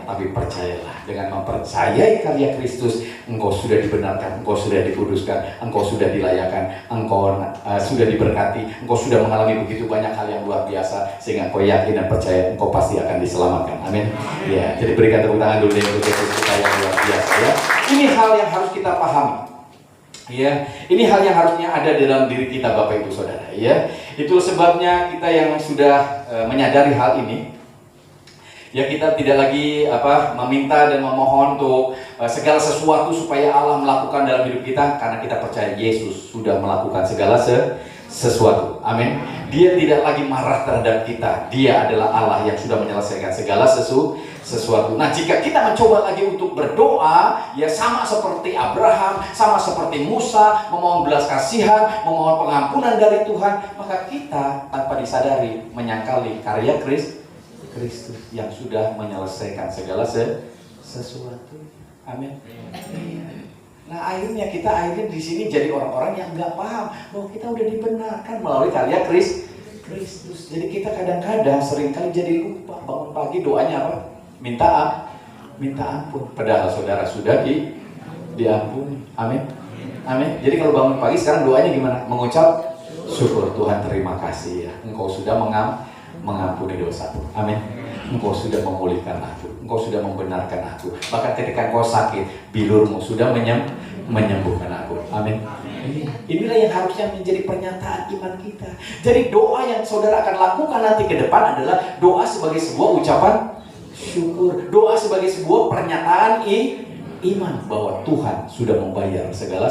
Speaker 1: Tapi percayalah, dengan mempercayai karya Kristus, engkau sudah dibenarkan, engkau sudah dikuduskan, engkau sudah dilayakkan, engkau sudah diberkati, engkau sudah mengalami begitu banyak hal yang luar biasa, sehingga engkau yakin dan percaya engkau pasti akan diselamatkan. Amin. Ya, jadi berikan tepuk tangan dulu untuk Yesus kita yang luar biasa. Ya, ini hal yang harus kita pahami. Ya, ini hal yang harusnya ada di dalam diri kita, Bapak Ibu Saudara. Ya, itu sebabnya kita yang sudah menyadari hal ini, ya, kita tidak lagi meminta dan memohon untuk segala sesuatu supaya Allah melakukan dalam hidup kita, karena kita percaya Yesus sudah melakukan segala sesuatu. Amin. Dia tidak lagi marah terhadap kita. Dia adalah Allah yang sudah menyelesaikan segala sesuatu. Nah, jika kita mencoba lagi untuk berdoa, ya sama seperti Abraham, sama seperti Musa, memohon belas kasihan, memohon pengampunan dari Tuhan, maka kita tanpa disadari menyangkali karya Kristus yang sudah menyelesaikan segala sesuatu. Amin. Nah akhirnya kita di sini jadi orang-orang yang nggak paham bahwa kita udah dibenarkan melalui karya Kristus. Jadi kita kadang-kadang seringkali jadi lupa bangun pagi doanya apa? Minta ampun. Padahal saudara sudah diampuni. Amin. Amin. Jadi kalau bangun pagi sekarang doanya gimana? Mengucap syukur. Tuhan terima kasih ya. Engkau sudah mengampuni dosaku. Amin. Engkau sudah memulihkan aku, Engkau sudah membenarkan aku. Bahkan ketika Engkau sakit, bilurmu sudah menyembuhkan aku. Amin. Inilah yang harusnya menjadi pernyataan iman kita. Jadi doa yang saudara akan lakukan nanti ke depan adalah doa sebagai sebuah ucapan syukur. Doa sebagai sebuah pernyataan iman bahwa Tuhan sudah membayar segala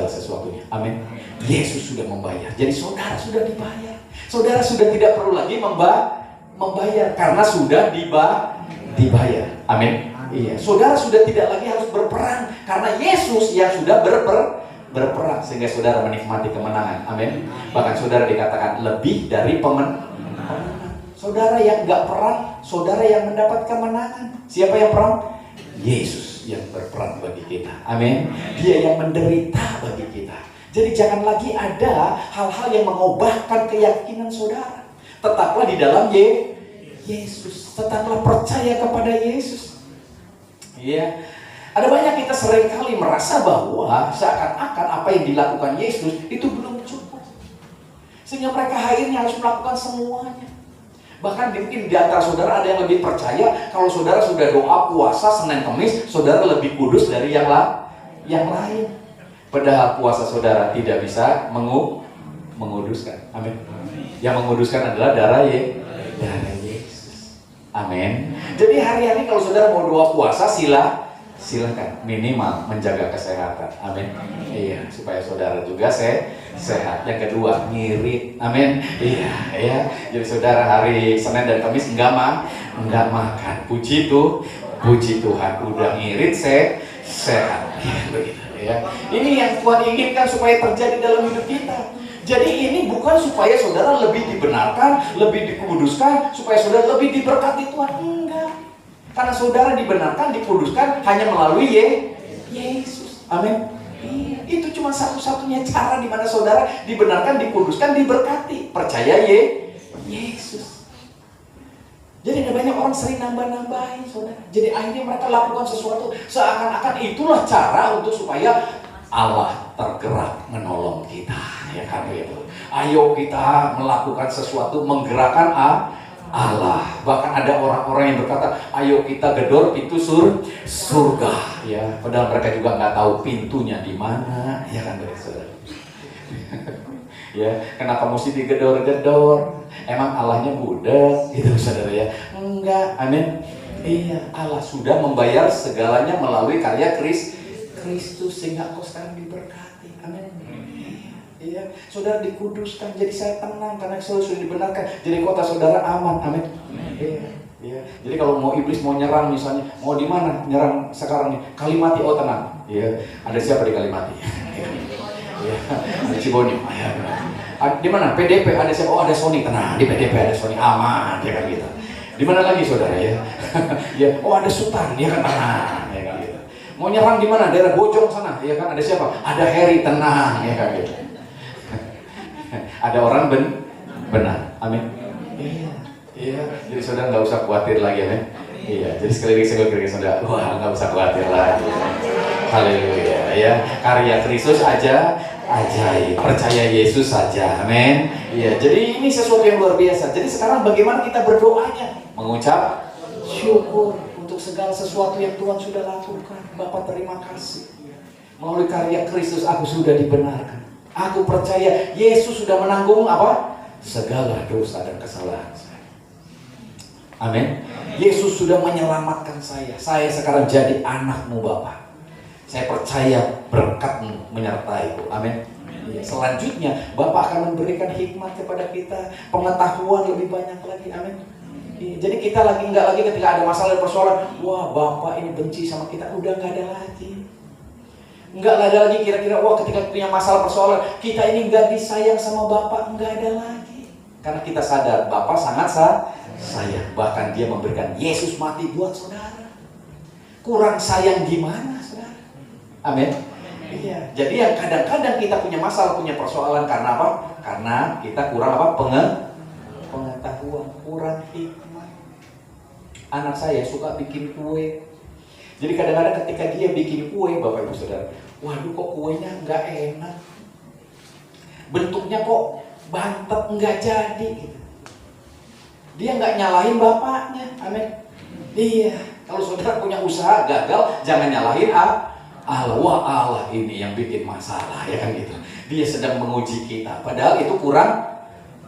Speaker 1: sesuatunya. Amin. Yesus sudah membayar. Jadi saudara sudah dibayar. Saudara sudah tidak perlu lagi membayar karena sudah dibayar. Amin. Iya. Saudara sudah tidak lagi harus berperang karena Yesus yang sudah berperang sehingga saudara menikmati kemenangan. Amin. Bahkan saudara dikatakan lebih dari pemenang. Saudara yang nggak perang, saudara yang mendapat kemenangan. Siapa yang perang? Yesus yang berperang bagi kita. Amin. Dia yang menderita bagi kita. Jadi jangan lagi ada hal-hal yang mengubahkan keyakinan saudara. Tetaplah di dalam Yesus. Tetaplah percaya kepada Yesus. Iya. Ada banyak kita seringkali merasa bahwa seakan-akan apa yang dilakukan Yesus itu belum cukup. Sehingga mereka akhirnya harus melakukan semuanya. Bahkan mungkin di antara saudara ada yang lebih percaya kalau saudara sudah doa puasa Senin Kamis, saudara lebih kudus dari yang lain. Padahal puasa saudara tidak bisa menguduskan. Amin. Yang menguduskan adalah darah Yesus. Amin. Jadi hari-hari kalau saudara mau doa puasa silakan minimal menjaga kesehatan. Amin. Iya, supaya saudara juga sehat. Yang kedua, ngirit. Amin. Iya. Jadi saudara hari Senin dan Kamis enggak makan. Puji Tuhan udah ngirit sehat. Ya, begitu ya. Ini yang Tuhan inginkan supaya terjadi dalam hidup kita. Jadi ini bukan supaya saudara lebih dibenarkan, lebih dikuduskan, supaya saudara lebih diberkati Tuhan. Enggak. Karena saudara dibenarkan, dikuduskan hanya melalui Yesus. Amin. Itu cuma satu-satunya cara di mana saudara dibenarkan, dikuduskan, diberkati. Percaya Yesus. Jadi ada banyak orang sering nambah-nambahin saudara. Jadi akhirnya mereka lakukan sesuatu seakan-akan itulah cara untuk supaya Allah tergerak menolong kita. Ya kan itu. Ayo kita melakukan sesuatu menggerakkan Allah. Bahkan ada orang-orang yang berkata, ayo kita gedor pintu surga. Ya, padahal mereka juga nggak tahu pintunya di mana. Ya kan saudara. Ya, kenapa mesti digedor-gedor? Emang Allahnya budak gitu saudara ya? Enggak. Amin. Iya, Allah sudah membayar segalanya melalui karya Kristus sehingga kau sekarang diberkati. Amin. Iya, saudara dikuduskan, jadi saya tenang karena saudara sudah dibenarkan. Jadi kota saudara aman. Amin. Iya. Jadi kalau mau iblis mau nyerang misalnya, mau di mana nyerang sekarang nih? Kalimati, oh tenang. Iya. Ada siapa di Kalimati? Iya. Ada Ciboni. Di mana? PDP ada siapa? Oh ada Sony, tenang. Di PDP ada Sony, aman. Ya kan gitu. Di mana lagi saudara ya? Ya. Oh ada Sultan, dia kan tenang. Ya kan gitu. Mau nyerang di mana? Daerah Bojong sana. Ya kan ada siapa? Ada Heri, tenang. Ya kan gitu. Ada orang benar. Amin. Iya. Jadi saudara nggak usah khawatir lagi, amin. Iya. Jadi sekali saudara, wah nggak usah khawatir lagi. Haleluya. Ya. Karya Kristus aja ajaib. Percaya Yesus saja, amin. Iya. Jadi ini sesuatu yang luar biasa. Jadi sekarang bagaimana kita berdoanya? Mengucap syukur untuk segala sesuatu yang Tuhan sudah lakukan. Bapa terima kasih. Melalui karya Kristus aku sudah dibenarkan. Aku percaya Yesus sudah menanggung apa? Segala dosa dan kesalahan saya. Amin. Yesus sudah menyelamatkan saya. Saya sekarang jadi anak-Mu Bapa. Saya percaya berkat-Mu menyertaiku. Amin. Selanjutnya Bapa akan memberikan hikmat kepada kita, pengetahuan lebih banyak lagi. Amin. Jadi kita nggak lagi ketika ada masalah dan persoalan, wah Bapak ini benci sama kita, udah nggak ada lagi. Nggak ada lagi kira-kira, wah ketika punya masalah persoalan, kita ini nggak disayang sama Bapak, nggak ada lagi. Karena kita sadar Bapak sangat sayang. Bahkan Dia memberikan Yesus mati buat saudara. kurang sayang gimana, saudara? Amin. Iya. Jadi yang kadang-kadang kita punya masalah, punya persoalan karena apa? Karena kita kurang apa? Pengetahuan, kurang hikmah. Anak saya suka bikin kue. Jadi kadang-kadang ketika dia bikin kue, Bapak Ibu Saudara, waduh kok kuenya nggak enak, bentuknya kok bantet, nggak jadi. Gitu. Dia nggak nyalahin bapaknya, amin. Iya, kalau saudara punya usaha gagal, jangan nyalahin Allah. Wah, Allah ini yang bikin masalah, ya kan gitu. Dia sedang menguji kita, padahal itu kurang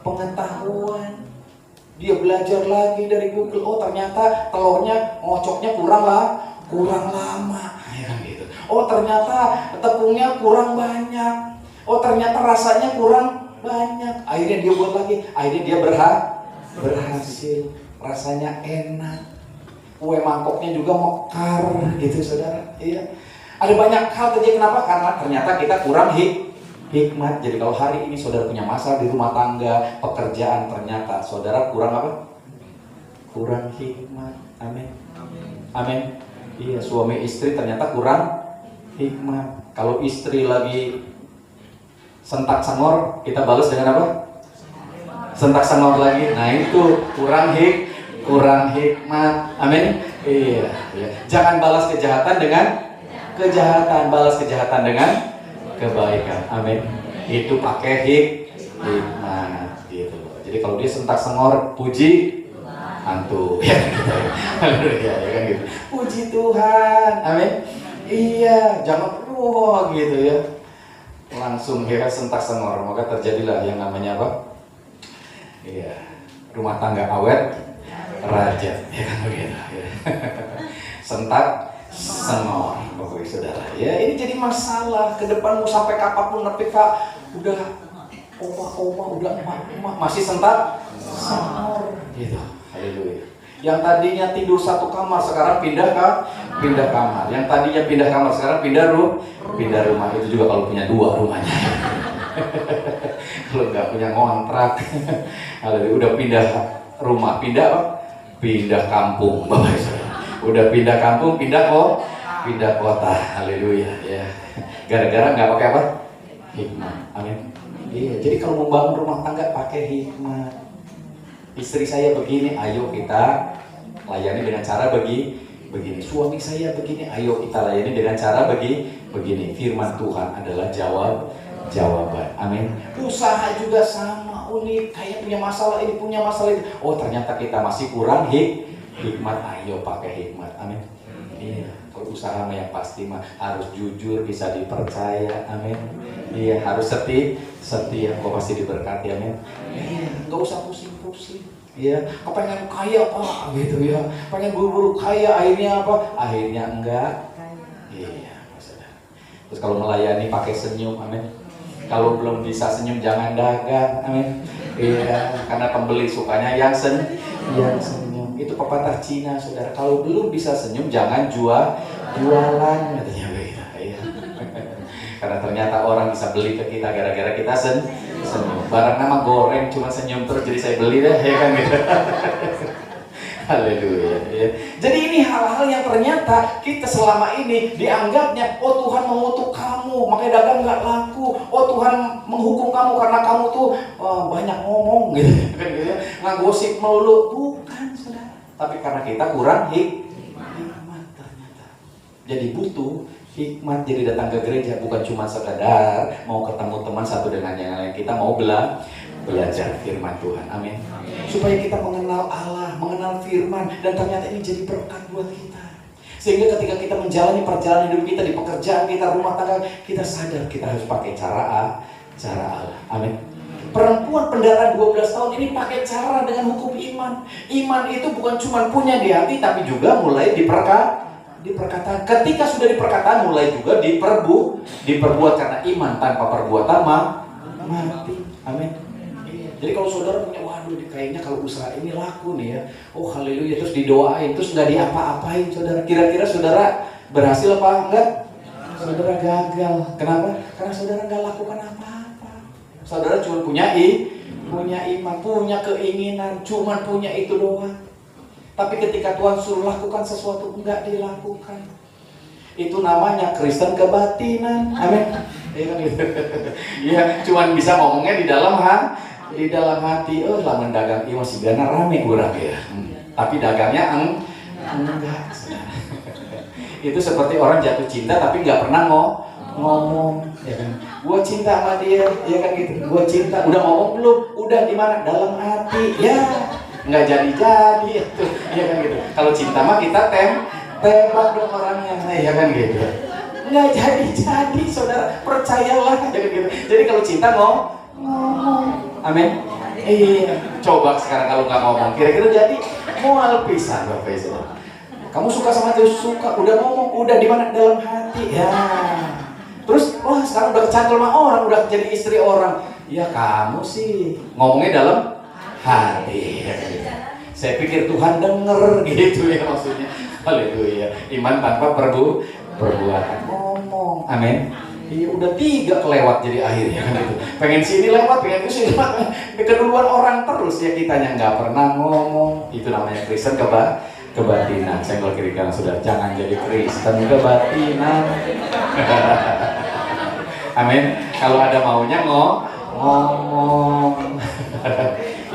Speaker 1: pengetahuan. Dia belajar lagi dari Google, oh ternyata telurnya ngocoknya kurang lama, ya kan gitu. Oh ternyata tepungnya kurang banyak. Oh ternyata rasanya kurang banyak. Akhirnya dia buat lagi, akhirnya dia berhasil, rasanya enak. Kue mangkoknya juga mekar gitu, saudara. Iya. Ada banyak hal terjadi, kenapa? Karena ternyata kita kurang hikmat. Jadi kalau hari ini saudara punya masalah di rumah tangga, pekerjaan, ternyata saudara kurang apa? Kurang hikmat. Amin. Amin. Iya, suami istri ternyata kurang hikmat. Kalau istri lagi sentak sengor, kita balas dengan apa? Sentak sengor lagi. Nah itu kurang hikmat. Amin. Iya. Jangan balas kejahatan dengan kejahatan, balas kejahatan dengan kebaikan. Amin. Itu pakai hikmat gitu. Jadi kalau dia sentak sengor, puji hantu. Ya kan gitu. Puji Tuhan. Amin. Iya, jangan gitu ya. Langsung ya sentak sengor, maka terjadilah yang namanya apa? Iya, rumah tangga awet rajat, ya kan begitu. Ya. Sentak sengor, Bapak Ibu Saudara. Ya, ini jadi masalah ke depan mau sampai kapanpun, tapi Kak udah oma, udah emak masih sentak sengor gitu. Haleluya. Yang tadinya tidur satu kamar sekarang pindah kamar. Yang tadinya pindah kamar sekarang pindah rumah. Itu juga kalau punya 2 rumahnya. Kalau nggak punya ngontrak. Haleluya. Udah pindah rumah, pindah kampung, Bapak Ibu. Udah pindah kampung, pindah kota. Haleluya ya. Gara-gara nggak pakai apa? Hikmat. Amin. Iya, jadi kalau membangun rumah tangga pakai hikmat. Istri saya begini, ayo kita layani dengan cara begini. Suami saya begini, ayo kita layani dengan cara begini. Firman Tuhan adalah jawaban. Amin. Usaha juga sama, unik, kayak punya masalah ini, punya masalah itu. Oh ternyata kita masih kurang hikmat, ayo pakai hikmat. Amin. Iya, kalau usaha yang pasti mah harus jujur, bisa dipercaya. Amin. Iya, harus setia, kok pasti diberkati. Amin. Iya, nggak usah pusing-pusing. Iya, kepengen kaya Pak, gitu ya. Pengen buru-buru kaya, akhirnya apa? Akhirnya enggak. Iya, maksudnya. Terus kalau melayani pakai senyum, amin. Kalau belum bisa senyum jangan dagang, amin. Iya, karena pembeli sukanya yang senyum. Itu pepatah Cina, saudara. Kalau belum bisa senyum jangan jualan, katanya begitu. Iya. Karena ternyata orang bisa beli ke kita gara-gara kita senyum. Barang nama goreng cuma senyum terus, jadi saya beli deh, ya kan gitu. Haleluya. Ya. Jadi ini hal-hal yang ternyata kita selama ini dianggapnya, oh Tuhan mengutuk kamu, makanya dagang nggak laku. Oh Tuhan menghukum kamu karena kamu tuh banyak ngomong, gitu. Ngagosip melulu. Bukan, saudara. Tapi karena kita kurang hikmat ternyata. Jadi butuh hikmat. Jadi datang ke gereja bukan cuma sekadar mau ketemu teman satu dengan yang lain, kita mau belajar firman Tuhan. Amin. Supaya kita mengenal Allah, mengenal firman, dan ternyata ini jadi berkat buat kita. Sehingga ketika kita menjalani perjalanan hidup kita, di pekerjaan kita, rumah tangga, kita sadar kita harus pakai cara Allah. Amin. Perempuan pendarahan 12 tahun ini pakai cara dengan hukum iman. Iman itu bukan cuma punya di hati, tapi juga mulai di perkataan. Ketika sudah di perkataan, mulai juga diperbuat, karena iman tanpa perbuatan mati. Amin. Jadi kalau saudara punya, waduh kayaknya kalau usaha ini laku nih ya, oh haleluya, terus didoain, terus nggak diapa-apain saudara, kira-kira saudara berhasil apa enggak? Saudara gagal. Kenapa? Karena saudara nggak lakukan apa-apa. Saudara cuma punya iman, punya keinginan, cuma punya itu doang. Tapi ketika Tuhan suruh lakukan sesuatu, enggak dilakukan. Itu namanya Kristen kebatinan. Amin. Iya kan gitu. Iya, cuman bisa ngomongnya di dalam hati. Oh, lah mendagang ieu masih gana rame urang ya. Tapi dagangnya enggak. Itu seperti orang jatuh cinta tapi nggak pernah ngomong, ya kan? Gua cinta sama dia, ya kan gitu. Gua cinta, udah ngomong belum? Udah di mana? Dalam hati. Ya, nggak jadi itu, ya kan gitu. Kalau cinta mah kita tembak dong orangnya, ya kan gitu. Nggak jadi, saudara, percayalah, ya kan gitu. Jadi kalau cinta ngomong, amin. Iya, coba sekarang kalau nggak ngomong, kira-kira jadi mual pisan Bapak Ibu. Kamu suka sama dia, suka, udah ngomong, udah di mana? Dalam hati, ya. Terus, wah sekarang udah kecantol sama orang, udah jadi istri orang. Ya kamu sih ngomongnya dalam hati. Ya, gitu. Saya pikir Tuhan denger gitu ya maksudnya. Haleluya. Iman tanpa perbuatan. Ngomong, amin. Iya udah 3 kelewat jadi akhirnya kan gitu. Pengen sini lewat, pengen sini lewat. Keduluan orang terus ya kitanya nggak pernah ngomong. Itu namanya Kristen kebatinan. Senggol kiri kanan sudah, jangan jadi Kristen kebatinan. Amin. Kalau ada maunya ngomong.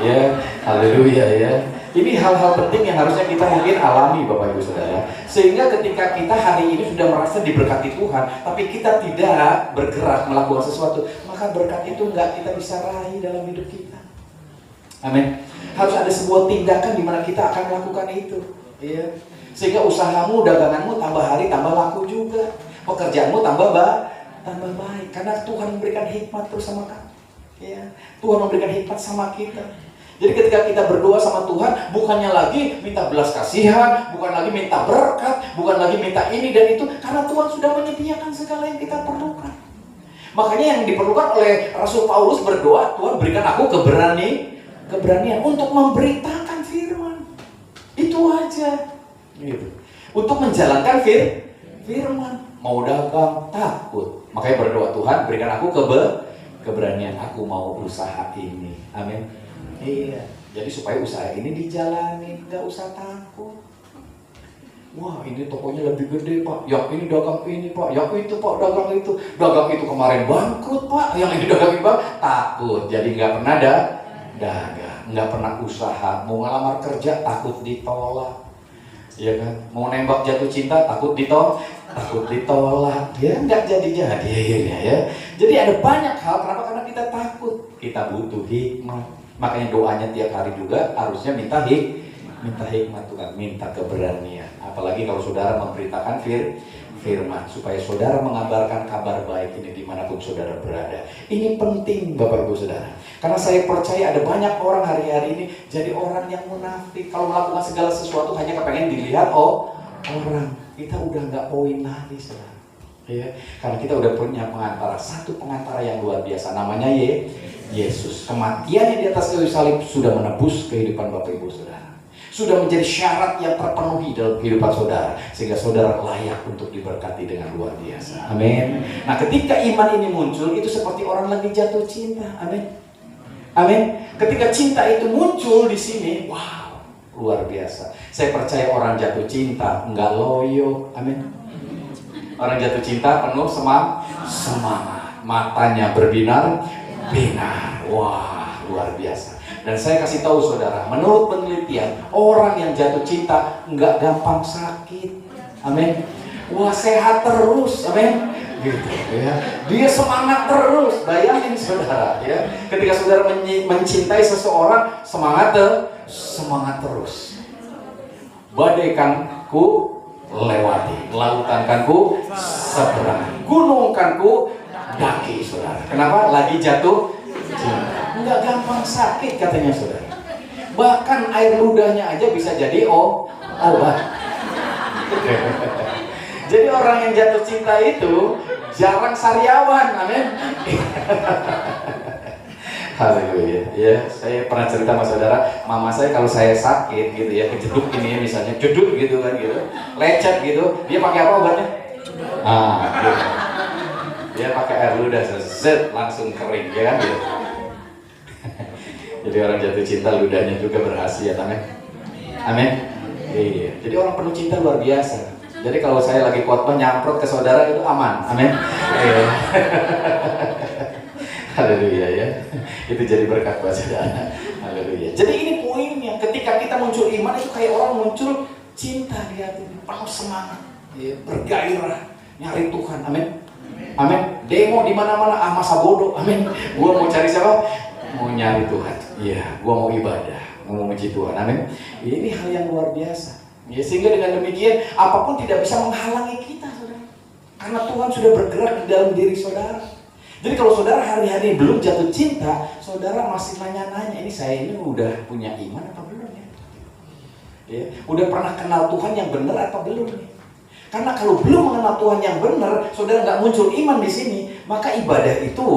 Speaker 1: Ya, haleluya ya. Ini hal-hal penting yang harusnya kita mungkin alami Bapak Ibu Saudara. Sehingga ketika kita hari ini sudah merasa diberkati Tuhan, tapi kita tidak bergerak melakukan sesuatu, maka berkat itu enggak kita bisa raih dalam hidup kita. Amin. Harus ada sebuah tindakan di mana kita akan melakukan itu. Ya. Sehingga usahamu, daganganmu tambah hari tambah laku juga. Pekerjaanmu tambah baik. Karena Tuhan memberikan hikmat terus sama kamu. Ya. Tuhan memberikan hikmat sama kita. Jadi ketika kita berdoa sama Tuhan, bukannya lagi minta belas kasihan, bukan lagi minta berkat, bukan lagi minta ini dan itu, karena Tuhan sudah menyediakan segala yang kita perlukan. Makanya yang diperlukan oleh Rasul Paulus berdoa, Tuhan berikan aku keberanian untuk memberitakan firman. Itu aja. Gitu. Untuk menjalankan firman. Mau dagang, takut. Makanya berdoa, Tuhan berikan aku keberanian, aku mau usaha ini. Amin. Iya, jadi supaya usaha ini dijalani, nggak usah takut. Wah, ini tokonya lebih gede Pak, yang ini dagang ini Pak, yang itu Pak dagang itu kemarin bangkrut Pak, yang ini dagang ini takut, jadi nggak pernah dagang, nggak pernah usaha, mau ngelamar kerja takut ditolak, ya kan? Mau nembak jatuh cinta takut ditolak, ya nggak jadi akhirnya ya. Jadi ada banyak hal, kenapa? Karena kita takut, kita butuh hikmat. Makanya doanya tiap hari juga harusnya minta hikmat Tuhan, minta keberanian. Apalagi kalau saudara memberitakan firman, supaya saudara mengabarkan kabar baik ini dimanapun saudara berada. Ini penting Bapak Ibu Saudara. Karena saya percaya ada banyak orang hari-hari ini jadi orang yang munafik. Kalau melakukan segala sesuatu hanya kepengen dilihat orang. Kita udah nggak poin lagi saudara. Ya, karena kita udah punya satu pengantara yang luar biasa, namanya Yesus. Kematiannya di atas kayu salib sudah menebus kehidupan Bapak Ibu Saudara. Sudah menjadi syarat yang terpenuhi dalam kehidupan saudara, sehingga saudara layak untuk diberkati dengan luar biasa. Amin. Nah, ketika iman ini muncul, itu seperti orang lagi jatuh cinta. Amin. Amin. Ketika cinta itu muncul di sini, wow, luar biasa. Saya percaya orang jatuh cinta enggak loyo. Amin. Orang jatuh cinta penuh semangat, matanya berbinar-binar. Wah, luar biasa. Dan saya kasih tahu saudara, menurut penelitian, orang yang jatuh cinta nggak gampang sakit. Amin. Wah, sehat terus. Amin. Gitu ya. Dia semangat terus. Bayangin saudara ya. Ketika saudara mencintai seseorang, semangat terus. Badai kan ku lewati, lautan kan ku seberangi, gunung kan ku daki saudara. Kenapa? Lagi jatuh cinta. Nggak gampang sakit katanya saudara. Bahkan air ludahnya aja bisa jadi obat. Jadi orang yang jatuh cinta itu jarang sariawan. Amin. Haleluya. Ya, saya pernah cerita sama saudara, mama saya kalau saya sakit gitu ya, kejeduk ini misalnya, jeduk gitu kan gitu, lecet gitu, dia pakai apa obatnya? Gitu. Dia pakai air ludah, set langsung kering, ya kan gitu. Jadi orang jatuh cinta ludahnya juga berkhasiat, amin. Amin. Iya, jadi orang penuh cinta luar biasa. Jadi kalau saya lagi khotbah nyamprot ke saudara itu aman, amin. Iya. Haleluya ya. Itu jadi berkat buat saudara. Haleluya. Jadi ini poinnya, ketika kita muncul iman itu kayak orang muncul cinta di hati, penuh semangat, ya, bergairah, nyari Tuhan, amin. Amin. Demo di mana-mana, masa bodoh, amin. Gua mau cari siapa? Mau nyari Tuhan. Iya, gua mau ibadah, mau memuji Tuhan, amin. Ini hal yang luar biasa. Ya, sehingga dengan demikian apapun tidak bisa menghalangi kita, saudara. Karena Tuhan sudah bergerak di dalam diri saudara. Jadi kalau saudara hari-hari belum jatuh cinta, saudara masih nanya-nanya, ini saya ini udah punya iman apa belum ya? Ya, udah pernah kenal Tuhan yang benar apa belum ya? Karena kalau belum mengenal Tuhan yang benar, saudara nggak muncul iman di sini, maka ibadah itu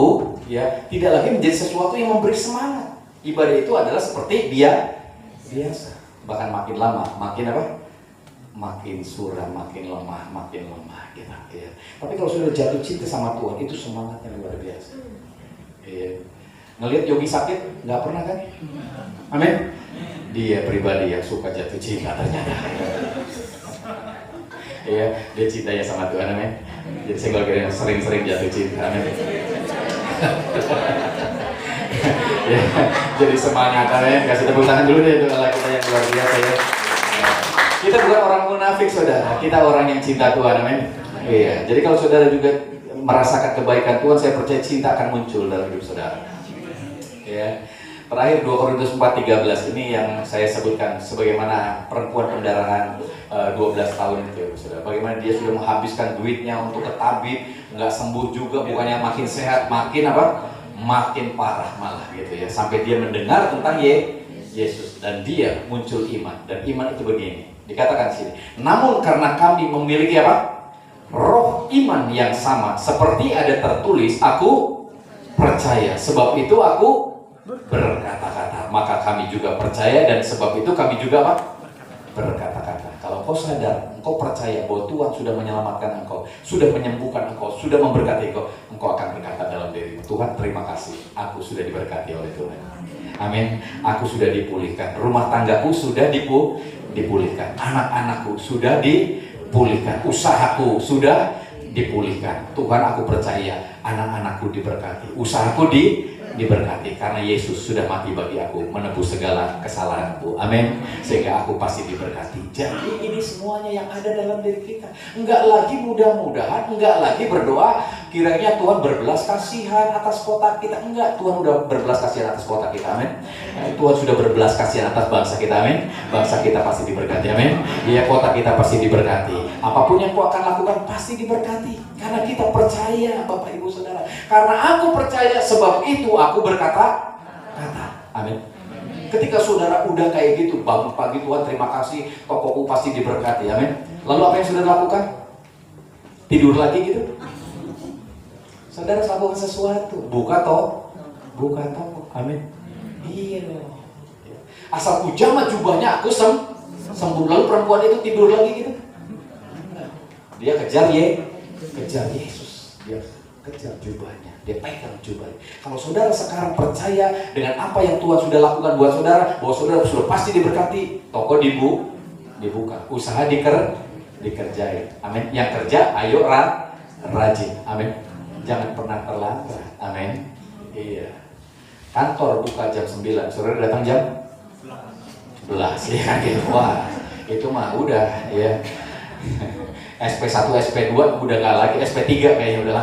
Speaker 1: ya tidak lagi menjadi sesuatu yang memberi semangat. Ibadah itu adalah seperti biasa. Bahkan makin lama, makin apa? Makin suram, makin lemah gitu. Ya. Tapi kalau sudah jatuh cinta sama Tuhan, itu semangatnya luar biasa. Ya. Ngelihat Yogi sakit, nggak pernah kan? Amin. Dia pribadi yang suka jatuh cinta ternyata. Ya, dia cintanya sama Tuhan, amin. Jadi saya kalau kira sering-sering jatuh cinta, amin. Ya, jadi semangat, amin. Kasih tepuk tangan dulu deh untuk Allah kita yang luar biasa ya. Kita bukan orang munafik, saudara. Kita orang yang cinta Tuhan, amin. Iya. Jadi kalau saudara juga merasakan kebaikan Tuhan, saya percaya cinta akan muncul dalam hidup saudara. Ya. Terakhir 2 Korintus 4:13 ini yang saya sebutkan sebagaimana perempuan pendarahan 12 tahun itu, saudara. Bagaimana dia sudah menghabiskan duitnya untuk ke tabib, nggak sembuh juga, bukannya makin sehat, makin apa? Makin parah malah gitu ya. Sampai dia mendengar tentang Yesus dan dia muncul iman. Dan iman itu begini. Dikatakan sini, namun karena kami memiliki apa? Roh iman yang sama, seperti ada tertulis, aku percaya, sebab itu aku berkata-kata. Maka kami juga percaya, dan sebab itu kami juga apa? Berkata-kata. Kalau kau sadar, engkau percaya bahwa Tuhan sudah menyelamatkan engkau, sudah menyembuhkan engkau, sudah memberkati engkau, engkau akan berkata dalam dirimu, Tuhan terima kasih, aku sudah diberkati oleh Tuhan. Amin. Aku sudah dipulihkan, rumah tanggaku sudah dipulihkan, anak-anakku sudah dipulihkan, usahaku sudah dipulihkan. Tuhan, aku percaya anak-anakku diberkati, usahaku diberkati, karena Yesus sudah mati bagi aku, menebus segala kesalahanku. Amin. Sehingga aku pasti diberkati. Jadi ini semuanya yang ada dalam diri kita. Enggak lagi mudah-mudahan, enggak lagi berdoa kiranya Tuhan berbelas kasihan atas kota kita. Enggak, Tuhan udah berbelas kasihan atas kota kita. Amin. Tuhan sudah berbelas kasihan atas bangsa kita. Amin. Bangsa kita pasti diberkati. Amin. Ya, kota kita pasti diberkati. Apapun yang kau akan lakukan pasti diberkati. Karena kita percaya, Bapak Ibu Saudara. Karena aku percaya, sebab itu aku berkata. Amin. Ketika saudara udah kayak gitu, bangun pagi, Tuhan terima kasih, tokoku pasti diberkati. Amin. Lalu apa yang saudara lakukan? Tidur lagi gitu? Saudara lakukan sesuatu, buka toko. Amin. Iya. Asal kujama jubahnya aku sembuh. Lalu perempuan itu tidur lagi gitu? Dia kejar Yesus. Dia kejar jubahnya, dia pegang jubahnya. Kalau saudara sekarang percaya dengan apa yang Tuhan sudah lakukan buat saudara, bahwa saudara sudah pasti diberkati, toko dibuka, usaha dikerjain. Amin. Yang kerja, ayo rajin. Amin. Jangan pernah terlambat. Amin. Iya. Kantor buka jam 9, saudara datang jam 11 ya gitu. Wah, itu mah udah ya. SP1, SP2 udah nggak lagi, SP3 kayaknya udah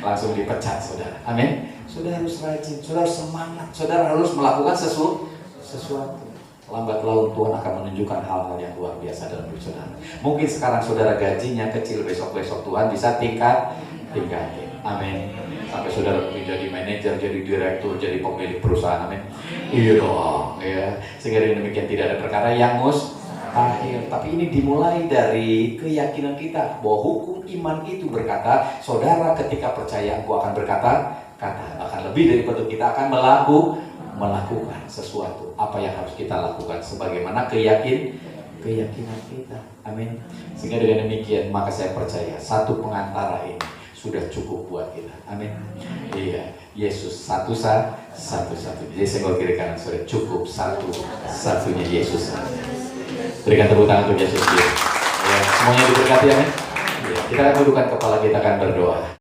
Speaker 1: langsung dipecat, saudara. Amin. Saudara harus rajin, saudara harus semangat, saudara harus melakukan sesuatu. Lambat laun Tuhan akan menunjukkan hal-hal yang luar biasa dalam hidup saudara. Mungkin sekarang saudara gajinya kecil, besok Tuhan bisa tingkatin. Amin. Sampai saudara menjadi manajer, jadi direktur, jadi pemilik perusahaan. Amin. Iya dong, ya. Sehingga dengan demikian tidak ada perkara yang akhir, tapi ini dimulai dari keyakinan kita bahwa hukum iman itu berkata, saudara ketika percaya engkau akan berkata, bahkan lebih daripada kita akan melakukan sesuatu. Apa yang harus kita lakukan sebagaimana keyakinan kita. Amin. Sehingga dengan demikian maka saya percaya satu pengantara ini sudah cukup buat kita. Amin. Iya, Yesus satu-satunya. Jadi saya kiri kanan sudah cukup satu-satunya Yesus. Berikan tepuk tangan untuk Yesus. Ya, semuanya diberkati, amin. Ya, kita akan dudukkan kepala, kita akan berdoa.